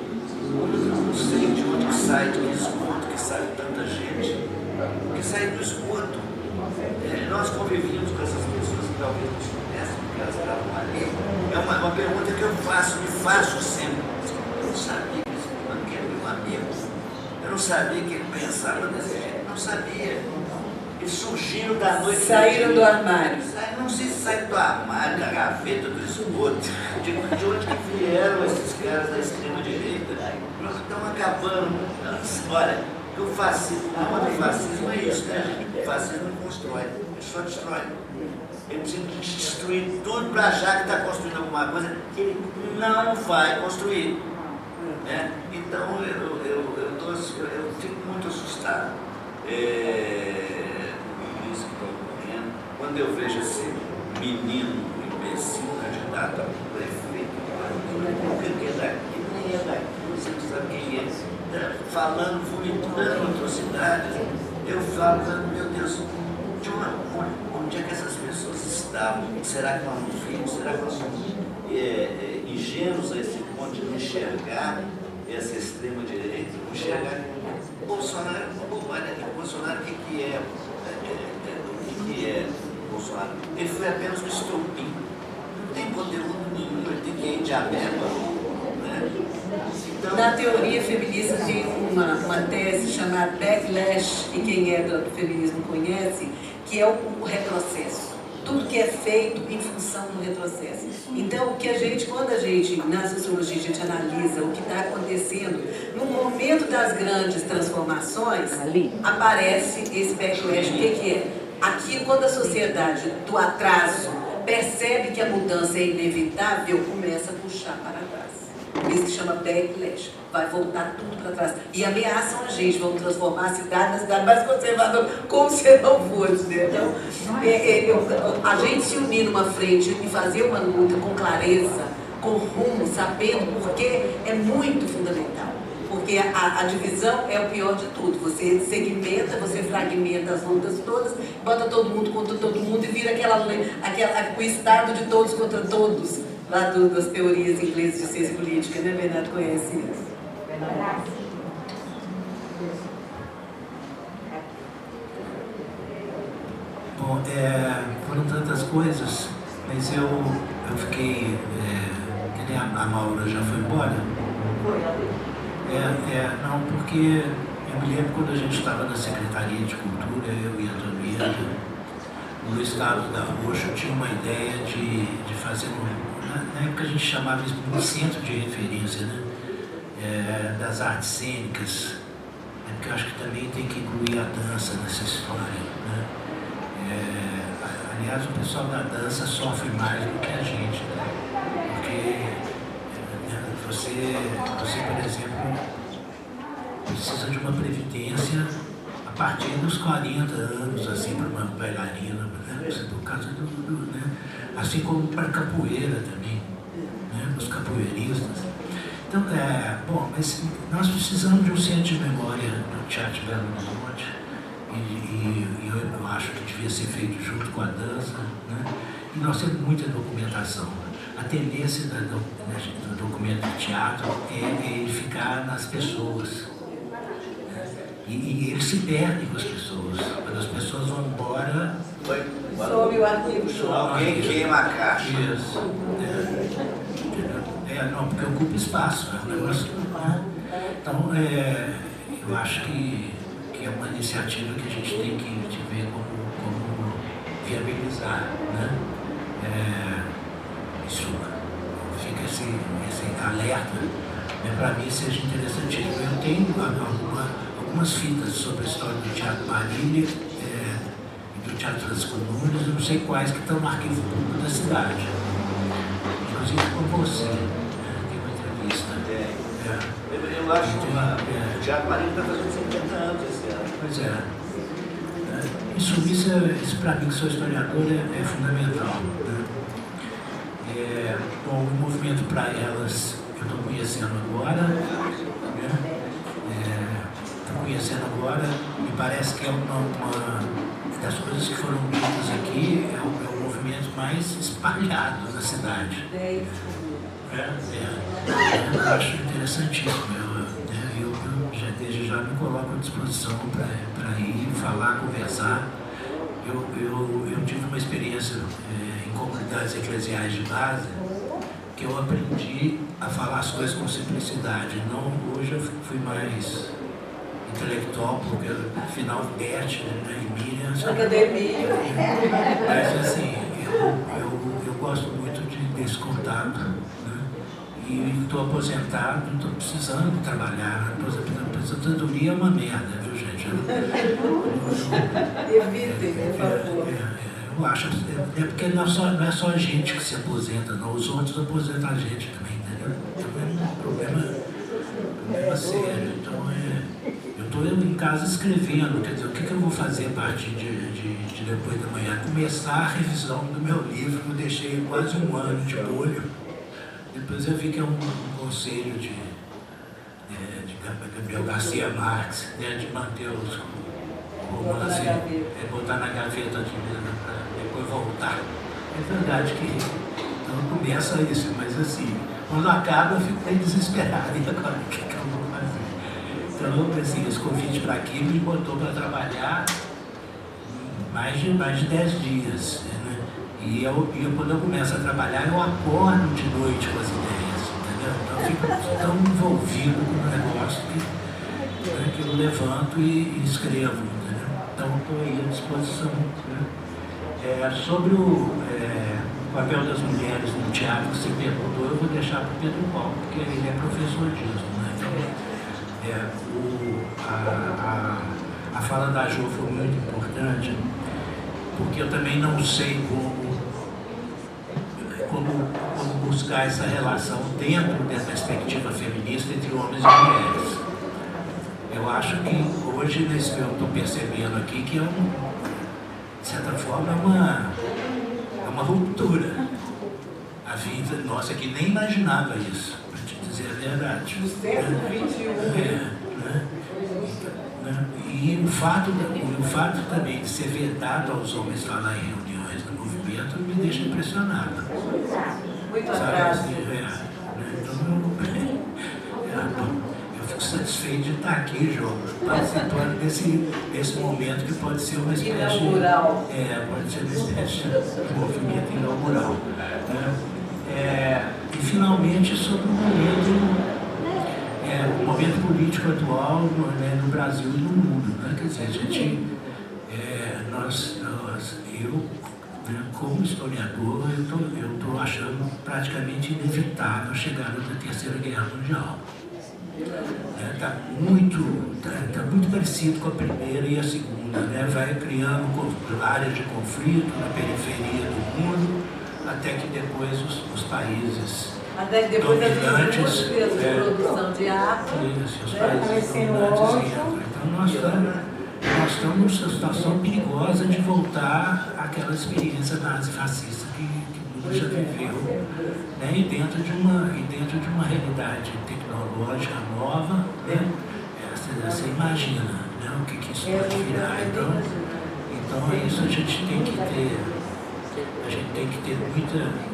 Speaker 3: não sei de onde que sai, de que esgoto que sai tanta gente, que sai do esgoto. Nós convivíamos com essas pessoas que talvez não soubessem porque elas estavam ali. É uma pergunta que eu me faço sempre. Eu não sabia que esse fulano que era meu amigo. Eu não sabia que ele pensava desse jeito. Não sabia. Eles surgiram da noite.
Speaker 5: Saíram do armário.
Speaker 3: Não sei se saíram do armário, da gaveta, do esgoto. De onde que vieram esses caras da extrema-direita? Nós estamos acabando. Olha, o fascismo, o fascismo é isso, né, gente? O fascismo não constrói, ele só destrói. Ele precisa destruir tudo para achar que está construindo alguma coisa que ele não vai construir. Né? Então eu fico muito assustado. Quando eu vejo esse menino imbecil candidato a prefeito, porque daqui nem é daqui, você não sabe quem é, falando, vomitando atrocidades, eu falo, meu Deus, onde é que essas pessoas estavam? Será que nós não vimos? Será que nós somos ingênuos a esse ponto de não enxergar essa extrema-direita? Não enxergar Bolsonaro é uma bobagem. Bolsonaro, o que é? O que é Bolsonaro? Ele foi apenas um estopim. Não tem conteúdo nenhum, ele tem que ir de abeba. Né? Então,
Speaker 5: na teoria feminista tem uma tese chamada backlash, que quem é do feminismo conhece, que é o retrocesso. Tudo que é feito em função do retrocesso. Então, quando a gente, na sociologia, a gente analisa o que está acontecendo, no momento das grandes transformações, aparece esse backlash. O que é? Aqui, quando a sociedade do atraso percebe que a mudança é inevitável, começa a puxar para trás. Por isso que chama backlash. Vai voltar tudo para trás. E ameaçam a gente, vão transformar a cidade na cidade mais conservadora, como se não fosse. Né? Então, a gente se unir numa frente e fazer uma luta com clareza, com rumo, sabendo porque é muito fundamental. Porque a divisão é o pior de tudo. Você segmenta, você fragmenta as lutas todas, bota todo mundo contra todo mundo e vira o estado de todos contra todos, lá das teorias inglesas de ciência política, né, Bernardo? Conhece isso?
Speaker 4: Bom, foram tantas coisas, mas eu fiquei, que nem a Maura já foi embora. Não, porque eu me lembro quando a gente estava na Secretaria de Cultura, eu e a Antonieta, no Luiz Carlos da Rocha, eu tinha uma ideia de fazer na época a gente chamava isso de um centro de referência, né? Das artes cênicas, porque eu acho que também tem que incluir a dança nessa história. Né? Aliás, o pessoal da dança sofre mais do que a gente, né? Porque você, por exemplo, precisa de uma previdência a partir dos 40 anos, assim, para uma bailarina, né? Por causa né? Assim como para capoeira também, né? Os capoeiristas. Então, bom, mas nós precisamos de um centro de memória no Teatro Belo Horizonte e eu acho que devia ser feito junto com a dança, né? E nós temos muita documentação. A tendência do documento de teatro é ele ficar nas pessoas. Né? E ele se perde com as pessoas. Quando as pessoas vão embora...
Speaker 5: Some o arquivo.
Speaker 3: Alguém queima a caixa.
Speaker 4: Isso. Não, porque ocupa espaço, é um negócio. Né? Então, eu acho que é uma iniciativa que a gente tem que ver como viabilizar. Né? Isso fica esse alerta, né? Para mim seja interessantíssimo. Eu tenho algumas fitas sobre a história do Teatro Marília e do Teatro das Comunas, eu não sei quais que estão no arquivo público da cidade. Inclusive com você.
Speaker 3: eu acho que o Teatro Marinho está fazendo 50 anos esse ano.
Speaker 4: Pois é. Isso para mim, que sou historiador, é fundamental. Né? Bom, o movimento para elas eu estou conhecendo agora, né? Estou conhecendo agora, me parece que é uma das coisas que foram ditas aqui, é o movimento mais espalhado na cidade. Eu acho interessantíssimo. Eu desde já me coloco à disposição para ir, falar, conversar. Eu tive uma experiência em comunidades eclesiais de base que eu aprendi a falar as coisas com simplicidade. Não, hoje eu fui mais intelectual, porque afinal Bert, né, e Miriam...
Speaker 5: Academia.
Speaker 4: Mas assim, eu gosto muito desse contato, né? E estou aposentado, estou precisando trabalhar. A aposentadoria é uma merda, viu, gente?
Speaker 5: Evitem, por favor.
Speaker 4: Eu acho, porque não é só a gente que se aposenta, não, os outros aposentam a gente também, entendeu? Então é um problema sério. Então eu estou em casa escrevendo, quer dizer, o que eu vou fazer a partir de depois da manhã? Começar a revisão do meu livro, eu deixei quase um ano de molho. Depois eu vi que é um conselho de Gabriel Garcia Marques, né, de manter os romances, botar na gaveta para depois voltar. É verdade que então começa isso, mas assim, quando acaba eu fico bem desesperado. E agora o que eu vou fazer? Então, assim, esse convite para aqui me botou para trabalhar mais de 10 dias. Né? E quando eu começo a trabalhar, eu acordo de noite com as ideias, entendeu? Então eu fico tão envolvido com o negócio que eu levanto e escrevo, entendeu? Então estou aí à disposição. Né? Sobre o papel das mulheres no teatro, que você perguntou, eu vou deixar para o Pedro Paulo, porque ele é professor disso. Né? Então, a fala da Jo foi muito importante, porque eu também não sei como buscar essa relação dentro da perspectiva feminista entre homens e mulheres. Eu acho que hoje, nesse que eu estou percebendo aqui, que de certa forma é uma ruptura. A vida nossa aqui nem imaginava isso, para te dizer a verdade.
Speaker 5: No século XXI.
Speaker 4: E o fato também de ser vedado aos homens falar em reuniões do movimento me deixa impressionado.
Speaker 5: Muito atrás.
Speaker 4: Então, eu fico satisfeito de estar aqui, João, participando desse momento que pode ser uma espécie
Speaker 5: inaugural.
Speaker 4: Pode ser uma espécie de movimento inaugural. E finalmente sobre o momento político atual no Brasil e no mundo. Né? Quer dizer, a gente, eu, como historiador, eu estou achando praticamente inevitável a chegada da Terceira Guerra Mundial. Está muito parecido com a Primeira e a Segunda, né? Vai criando áreas de conflito na periferia do mundo, até que depois os países
Speaker 5: até que depois
Speaker 4: dominantes,
Speaker 5: de produção de arte,
Speaker 4: os países dominantes entram. Então nós estamos numa situação perigosa de voltar àquela experiência nazifascista que o mundo já viveu, né? E dentro de uma realidade tecnológica nova, né? Você imagina, né? O que isso pode virar. Então é isso, a gente tem que ter muita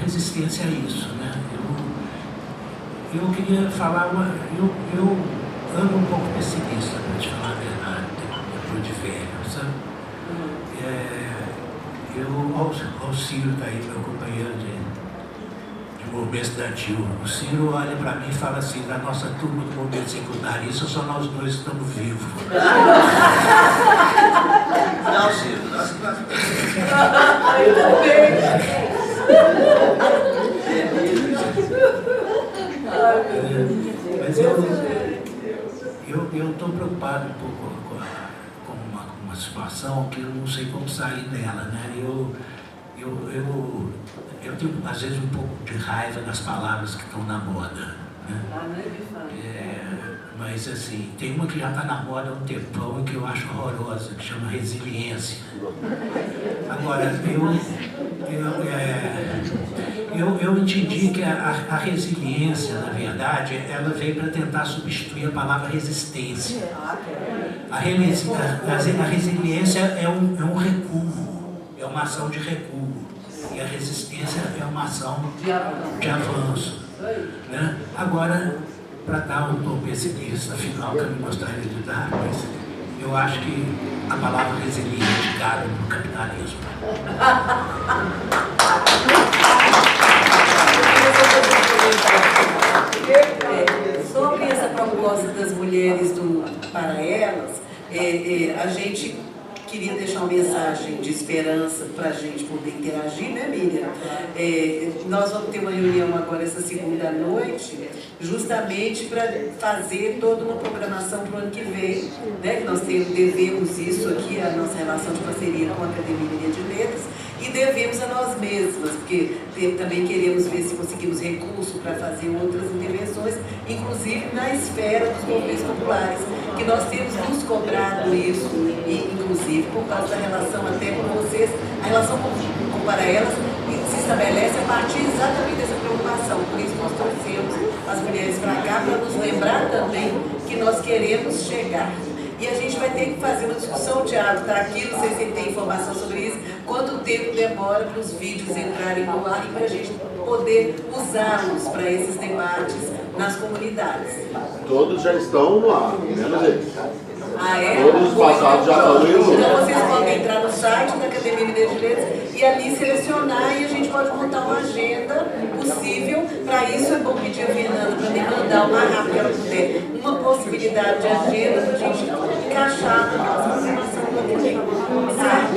Speaker 4: resistência a isso, né? Eu queria falar, eu ando um pouco pessimista, para te falar a verdade, depois de velho, sabe? O Ciro está aí, meu companheiro de movimento estudantil. O Ciro olha para mim e fala assim, da nossa turma do movimento secundarista, só nós dois estamos vivos.
Speaker 3: Não, Ciro, nós
Speaker 5: eu também.
Speaker 4: Mas eu estou preocupado um pouco com uma situação que eu não sei como sair dela, né? Eu tenho às vezes um pouco de raiva das palavras que estão na moda, Né? Mas assim, tem uma que já está na moda há um tempão e que eu acho horrorosa, que chama resiliência. Agora, eu entendi que a resiliência, na verdade, ela veio para tentar substituir a palavra resistência. A resiliência é um recuo, é uma ação de recuo. E a resistência é uma ação de avanço. Né? Agora, para dar um tom pessimista final, que eu não gostaria de dar, mas eu acho que a palavra resiliente cabe no capitalismo.
Speaker 5: Sobre essa proposta das mulheres para elas, a gente queria deixar uma mensagem de esperança para a gente poder interagir, né, Miriam? Nós vamos ter uma reunião agora essa segunda noite, justamente para fazer toda uma programação para o ano que vem, né? Que nós devemos isso aqui, a nossa relação de parceria com a Academia de Letras, e devemos a nós mesmas, porque também queremos ver se conseguimos recurso para fazer outras intervenções, inclusive na esfera dos movimentos populares, que nós temos nos cobrado isso, e inclusive por causa da relação até com vocês, a relação com para elas se estabelece a partir exatamente dessa preocupação. Por isso nós trouxemos as mulheres para cá, para nos lembrar também que nós queremos chegar. E a gente vai ter que fazer uma discussão, o Thiago está aqui, não sei se ele tem informação sobre isso, quanto tempo demora para os vídeos entrarem no ar e para a gente poder usá-los para esses debates nas comunidades.
Speaker 11: Todos já estão no ar, menos eles.
Speaker 5: Ah, é?
Speaker 11: Todos os passados já estão no YouTube.
Speaker 5: Então vocês podem entrar no site da Academia Mineira de Letras e ali selecionar, e a gente pode montar uma agenda possível. Para isso é bom pedir a Fernanda para me mandar o mais rápido que ela puder uma possibilidade de agenda para a gente encaixar na nossa programação do ano que vem. Certo?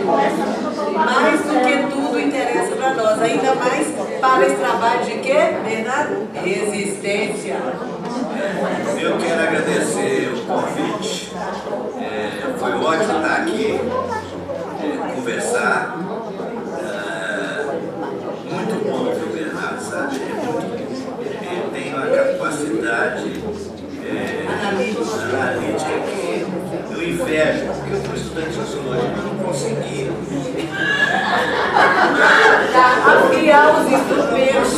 Speaker 5: Mais do que tudo interessa para nós, ainda mais para esse trabalho de quê, Bernardo? Resistência.
Speaker 3: Eu quero agradecer o convite. Foi ótimo estar aqui, conversar. Muito bom, viu, Bernardo, sabe? Eu tenho a capacidade analítica que eu invejo, porque eu fui estudante de sociologia, mas não consegui.
Speaker 5: Afiar os instrumentos.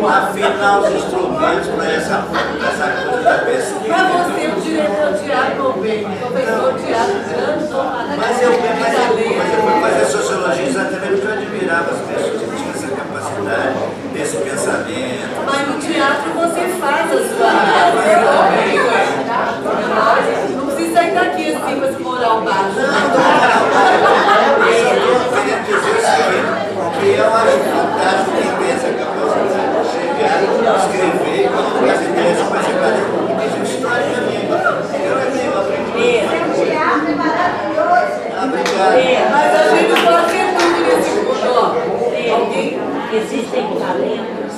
Speaker 3: Afinar os instrumentos para essa coisa da pesquisa.
Speaker 5: Para você, o diretor Tiago bem, professor Tiago grande,
Speaker 3: mas eu fui fazer sociologia exatamente porque eu admirava as pessoas que tinham essa capacidade, desse pensamento.
Speaker 5: Mas no teatro você faz a sua análise. Não precisa sair daqui assim com esse moral baixo.
Speaker 3: Eu queria dizer o seguinte, que eu acho fantástico quem tem essa capacidade de chegar, escrever, colocar as ideias para chegar e dizer história da língua. Eu aprendi. Obrigado.
Speaker 5: Mas a gente pode ter tudo nesse mundo. Alguém?
Speaker 8: Existem talentos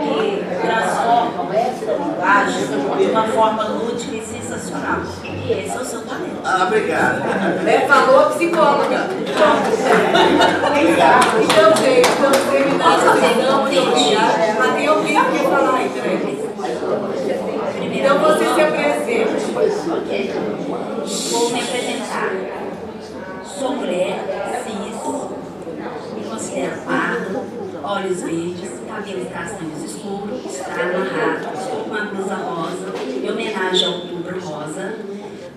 Speaker 8: que transformam essa linguagem de uma forma lúdica e sensacional. E esse é o seu talento.
Speaker 3: Obrigado.
Speaker 5: Falou a psicóloga. Então, gente, vamos terminar essa sessão. Muito obrigada. Mas tem alguém que quer falar aí, peraí. Então você se apresenta.
Speaker 8: Vou me apresentar. Sou mulher, cis, me considero pardo, olhos verdes, cabelos castanhos escuros, estrada amarrado, estou com uma blusa rosa, em homenagem ao Outubro Rosa.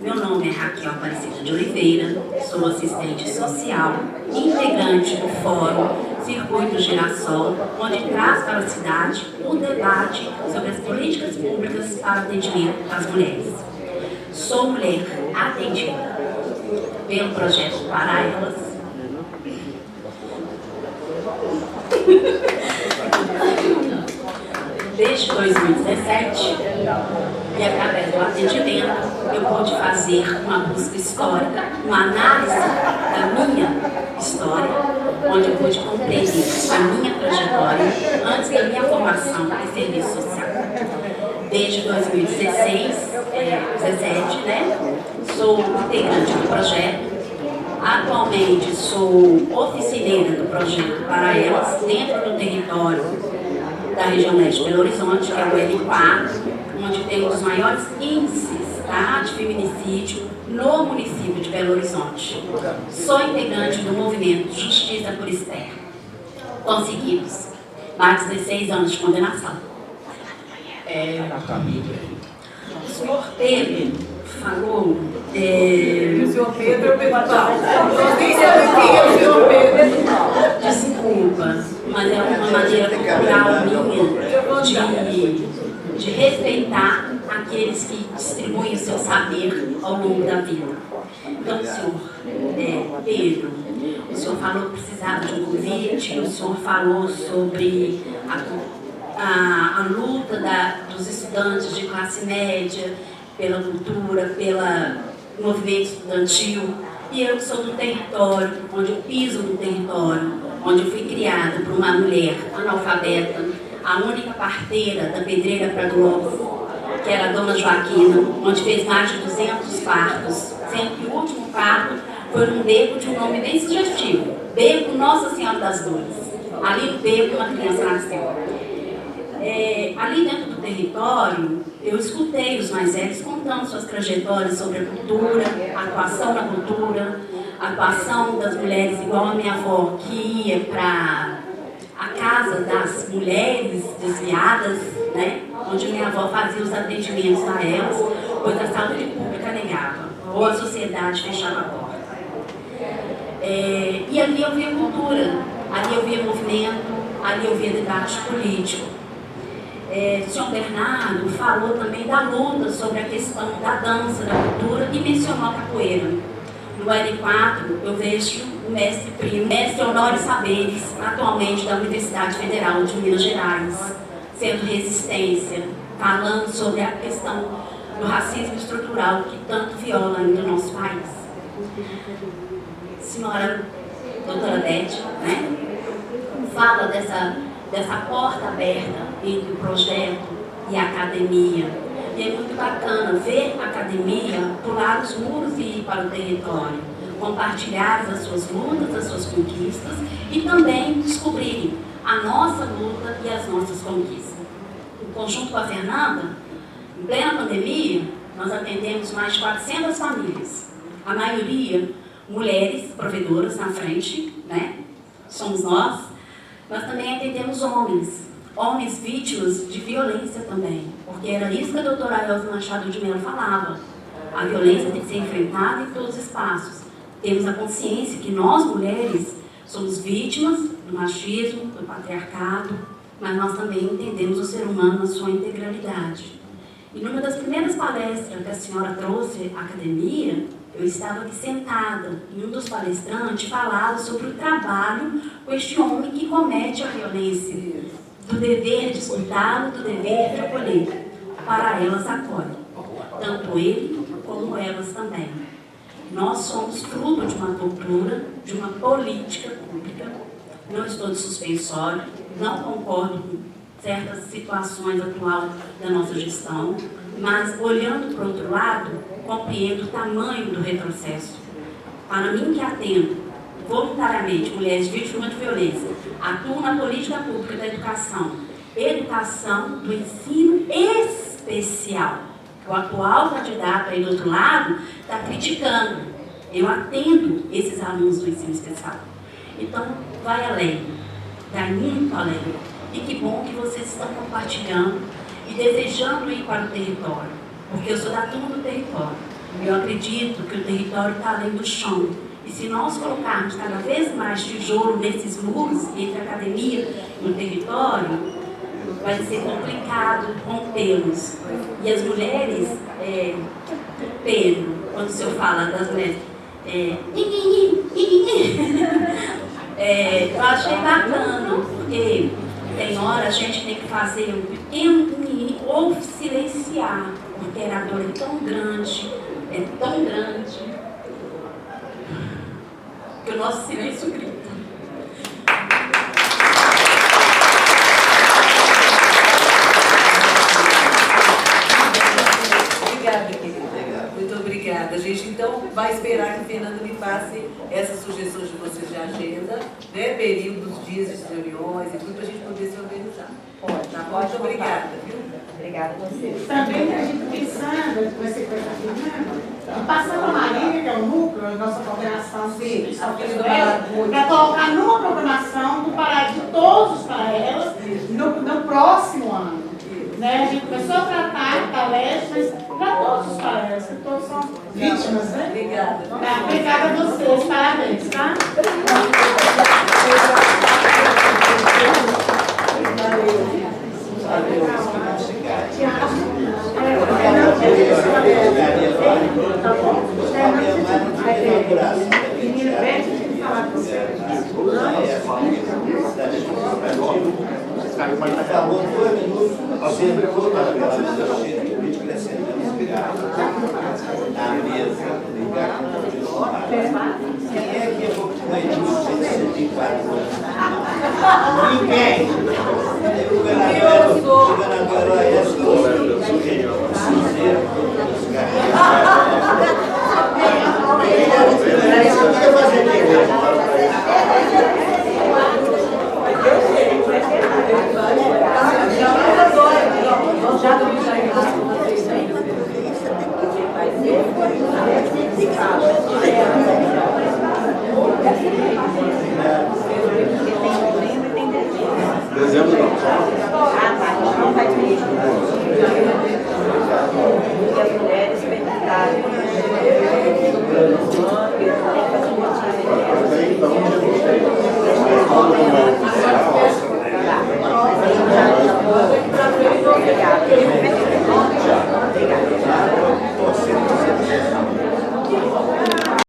Speaker 8: Meu nome é Raquel Aparecida de Oliveira, sou assistente social, integrante do Fórum Circuito Girassol, onde traz para a cidade o debate sobre as políticas públicas para atendimento às mulheres. Sou mulher atendida pelo projeto Para Elas. Desde 2017, e através do atendimento, eu pude fazer uma busca histórica, uma análise da minha história, onde eu pude compreender a minha trajetória antes da minha formação em serviço social. Desde 2016, 2017, né? Sou integrante do projeto. Atualmente sou oficineira do projeto Para Elas, dentro do território da região leste de Belo Horizonte, que é o L4, onde tem um dos maiores índices, tá, de feminicídio no município de Belo Horizonte. Sou integrante do movimento Justiça por Esther. Conseguimos mais de 16 anos de condenação. O senhor Pedro falou...
Speaker 5: O senhor Pedro é o Pedro Paulo. Quem sabe quem é o senhor Pedro?
Speaker 8: Desculpa, mas é uma maneira cultural minha de respeitar aqueles que distribuem o seu saber ao longo da vida. Então, senhor Pedro, o senhor falou que precisava de um convite, o senhor falou sobre a luta dos estudantes de classe média pela cultura, pelo movimento estudantil. E eu que sou do território, onde eu piso no território, onde eu fui criada por uma mulher analfabeta, a única parteira da Pedreira Pradolfo, que era a Dona Joaquina, onde fez mais de 200 partos, sendo que o último parto foi num beco de um nome bem sugestivo, Beco Nossa Senhora das Dores. Ali no beco uma criança nasceu. Ali dentro do território, eu escutei os mais velhos contando suas trajetórias sobre a cultura, a atuação na cultura, a atuação das mulheres, igual a minha avó, que ia para a casa das mulheres desviadas, né, onde minha avó fazia os atendimentos a elas, pois a saúde pública negava, ou a sociedade fechava a porta. E ali eu via cultura, ali eu via movimento, ali eu via debate político. O senhor Bernardo falou também da luta sobre a questão da dança, da cultura, e mencionou a capoeira. No L4, eu vejo o mestre Primo, mestre Honório Saberes, atualmente da Universidade Federal de Minas Gerais, sendo resistência, falando sobre a questão do racismo estrutural que tanto viola ainda o nosso país. Senhora doutora Beth, né, fala dessa porta aberta entre o projeto e a academia. E é muito bacana ver a academia pular os muros e ir para o território, compartilhar as suas lutas, as suas conquistas e também descobrirem a nossa luta e as nossas conquistas. Em conjunto com a Fernanda, em plena pandemia, nós atendemos mais de 400 famílias. A maioria, mulheres provedoras na frente, né? Somos nós. Nós também atendemos homens vítimas de violência também, porque era isso que a doutora Elza Machado de Mello falava. A violência tem que ser enfrentada em todos os espaços. Temos a consciência que nós, mulheres, somos vítimas do machismo, do patriarcado, mas nós também entendemos o ser humano na sua integralidade. E numa das primeiras palestras que a senhora trouxe à academia, eu estava aqui sentada e um dos palestrantes falava sobre o trabalho com este homem que comete a violência, do dever de escutá-lo, do dever de acolher. Para elas acolhe, tanto ele como elas também. Nós somos fruto de uma cultura, de uma política pública. Não estou de suspensório, não concordo com certas situações atuais da nossa gestão, mas olhando para o outro lado, compreendo o tamanho do retrocesso. Para mim, que atendo voluntariamente mulheres vítimas de violência, atuo na política pública da educação do ensino especial. O atual candidato aí do outro lado está criticando. Eu atendo esses alunos do ensino especial. Então, vai além, vai muito além. E que bom que vocês estão compartilhando e desejando ir para o território, porque eu sou da turma do território. Eu acredito que o território está além do chão. E se nós colocarmos cada vez mais tijolo nesses muros entre a academia e o território, vai ser complicado rompê-los. E as mulheres, Pedro, quando o senhor fala das mulheres, eu achei bacana, porque tem hora a gente tem que fazer um pequeno ou silenciar, porque a dor é tão grande, que o nosso silêncio grita.
Speaker 5: Obrigada, querida. Muito obrigada. A gente então vai esperar que a Fernanda me passe essas sugestões de vocês de agenda, né? Períodos, dias de reuniões e tudo, para a gente poder se organizar. Muito obrigada.
Speaker 8: Obrigada a vocês.
Speaker 7: Também a gente pensando, você foi afirmando, passando a Marília, que é o núcleo, a nossa cooperação para colocar numa programação do de todos os paralelos no próximo ano. Né? A gente começou a tratar palestras para todos os paralelos, que todos são vítimas, né?
Speaker 5: Obrigada.
Speaker 7: Obrigada a vocês, parabéns, tá?
Speaker 3: Ninguém. O governador é
Speaker 11: Dezembro não.
Speaker 8: Não vai ter. E as mulheres perguntaram.
Speaker 3: Obrigada.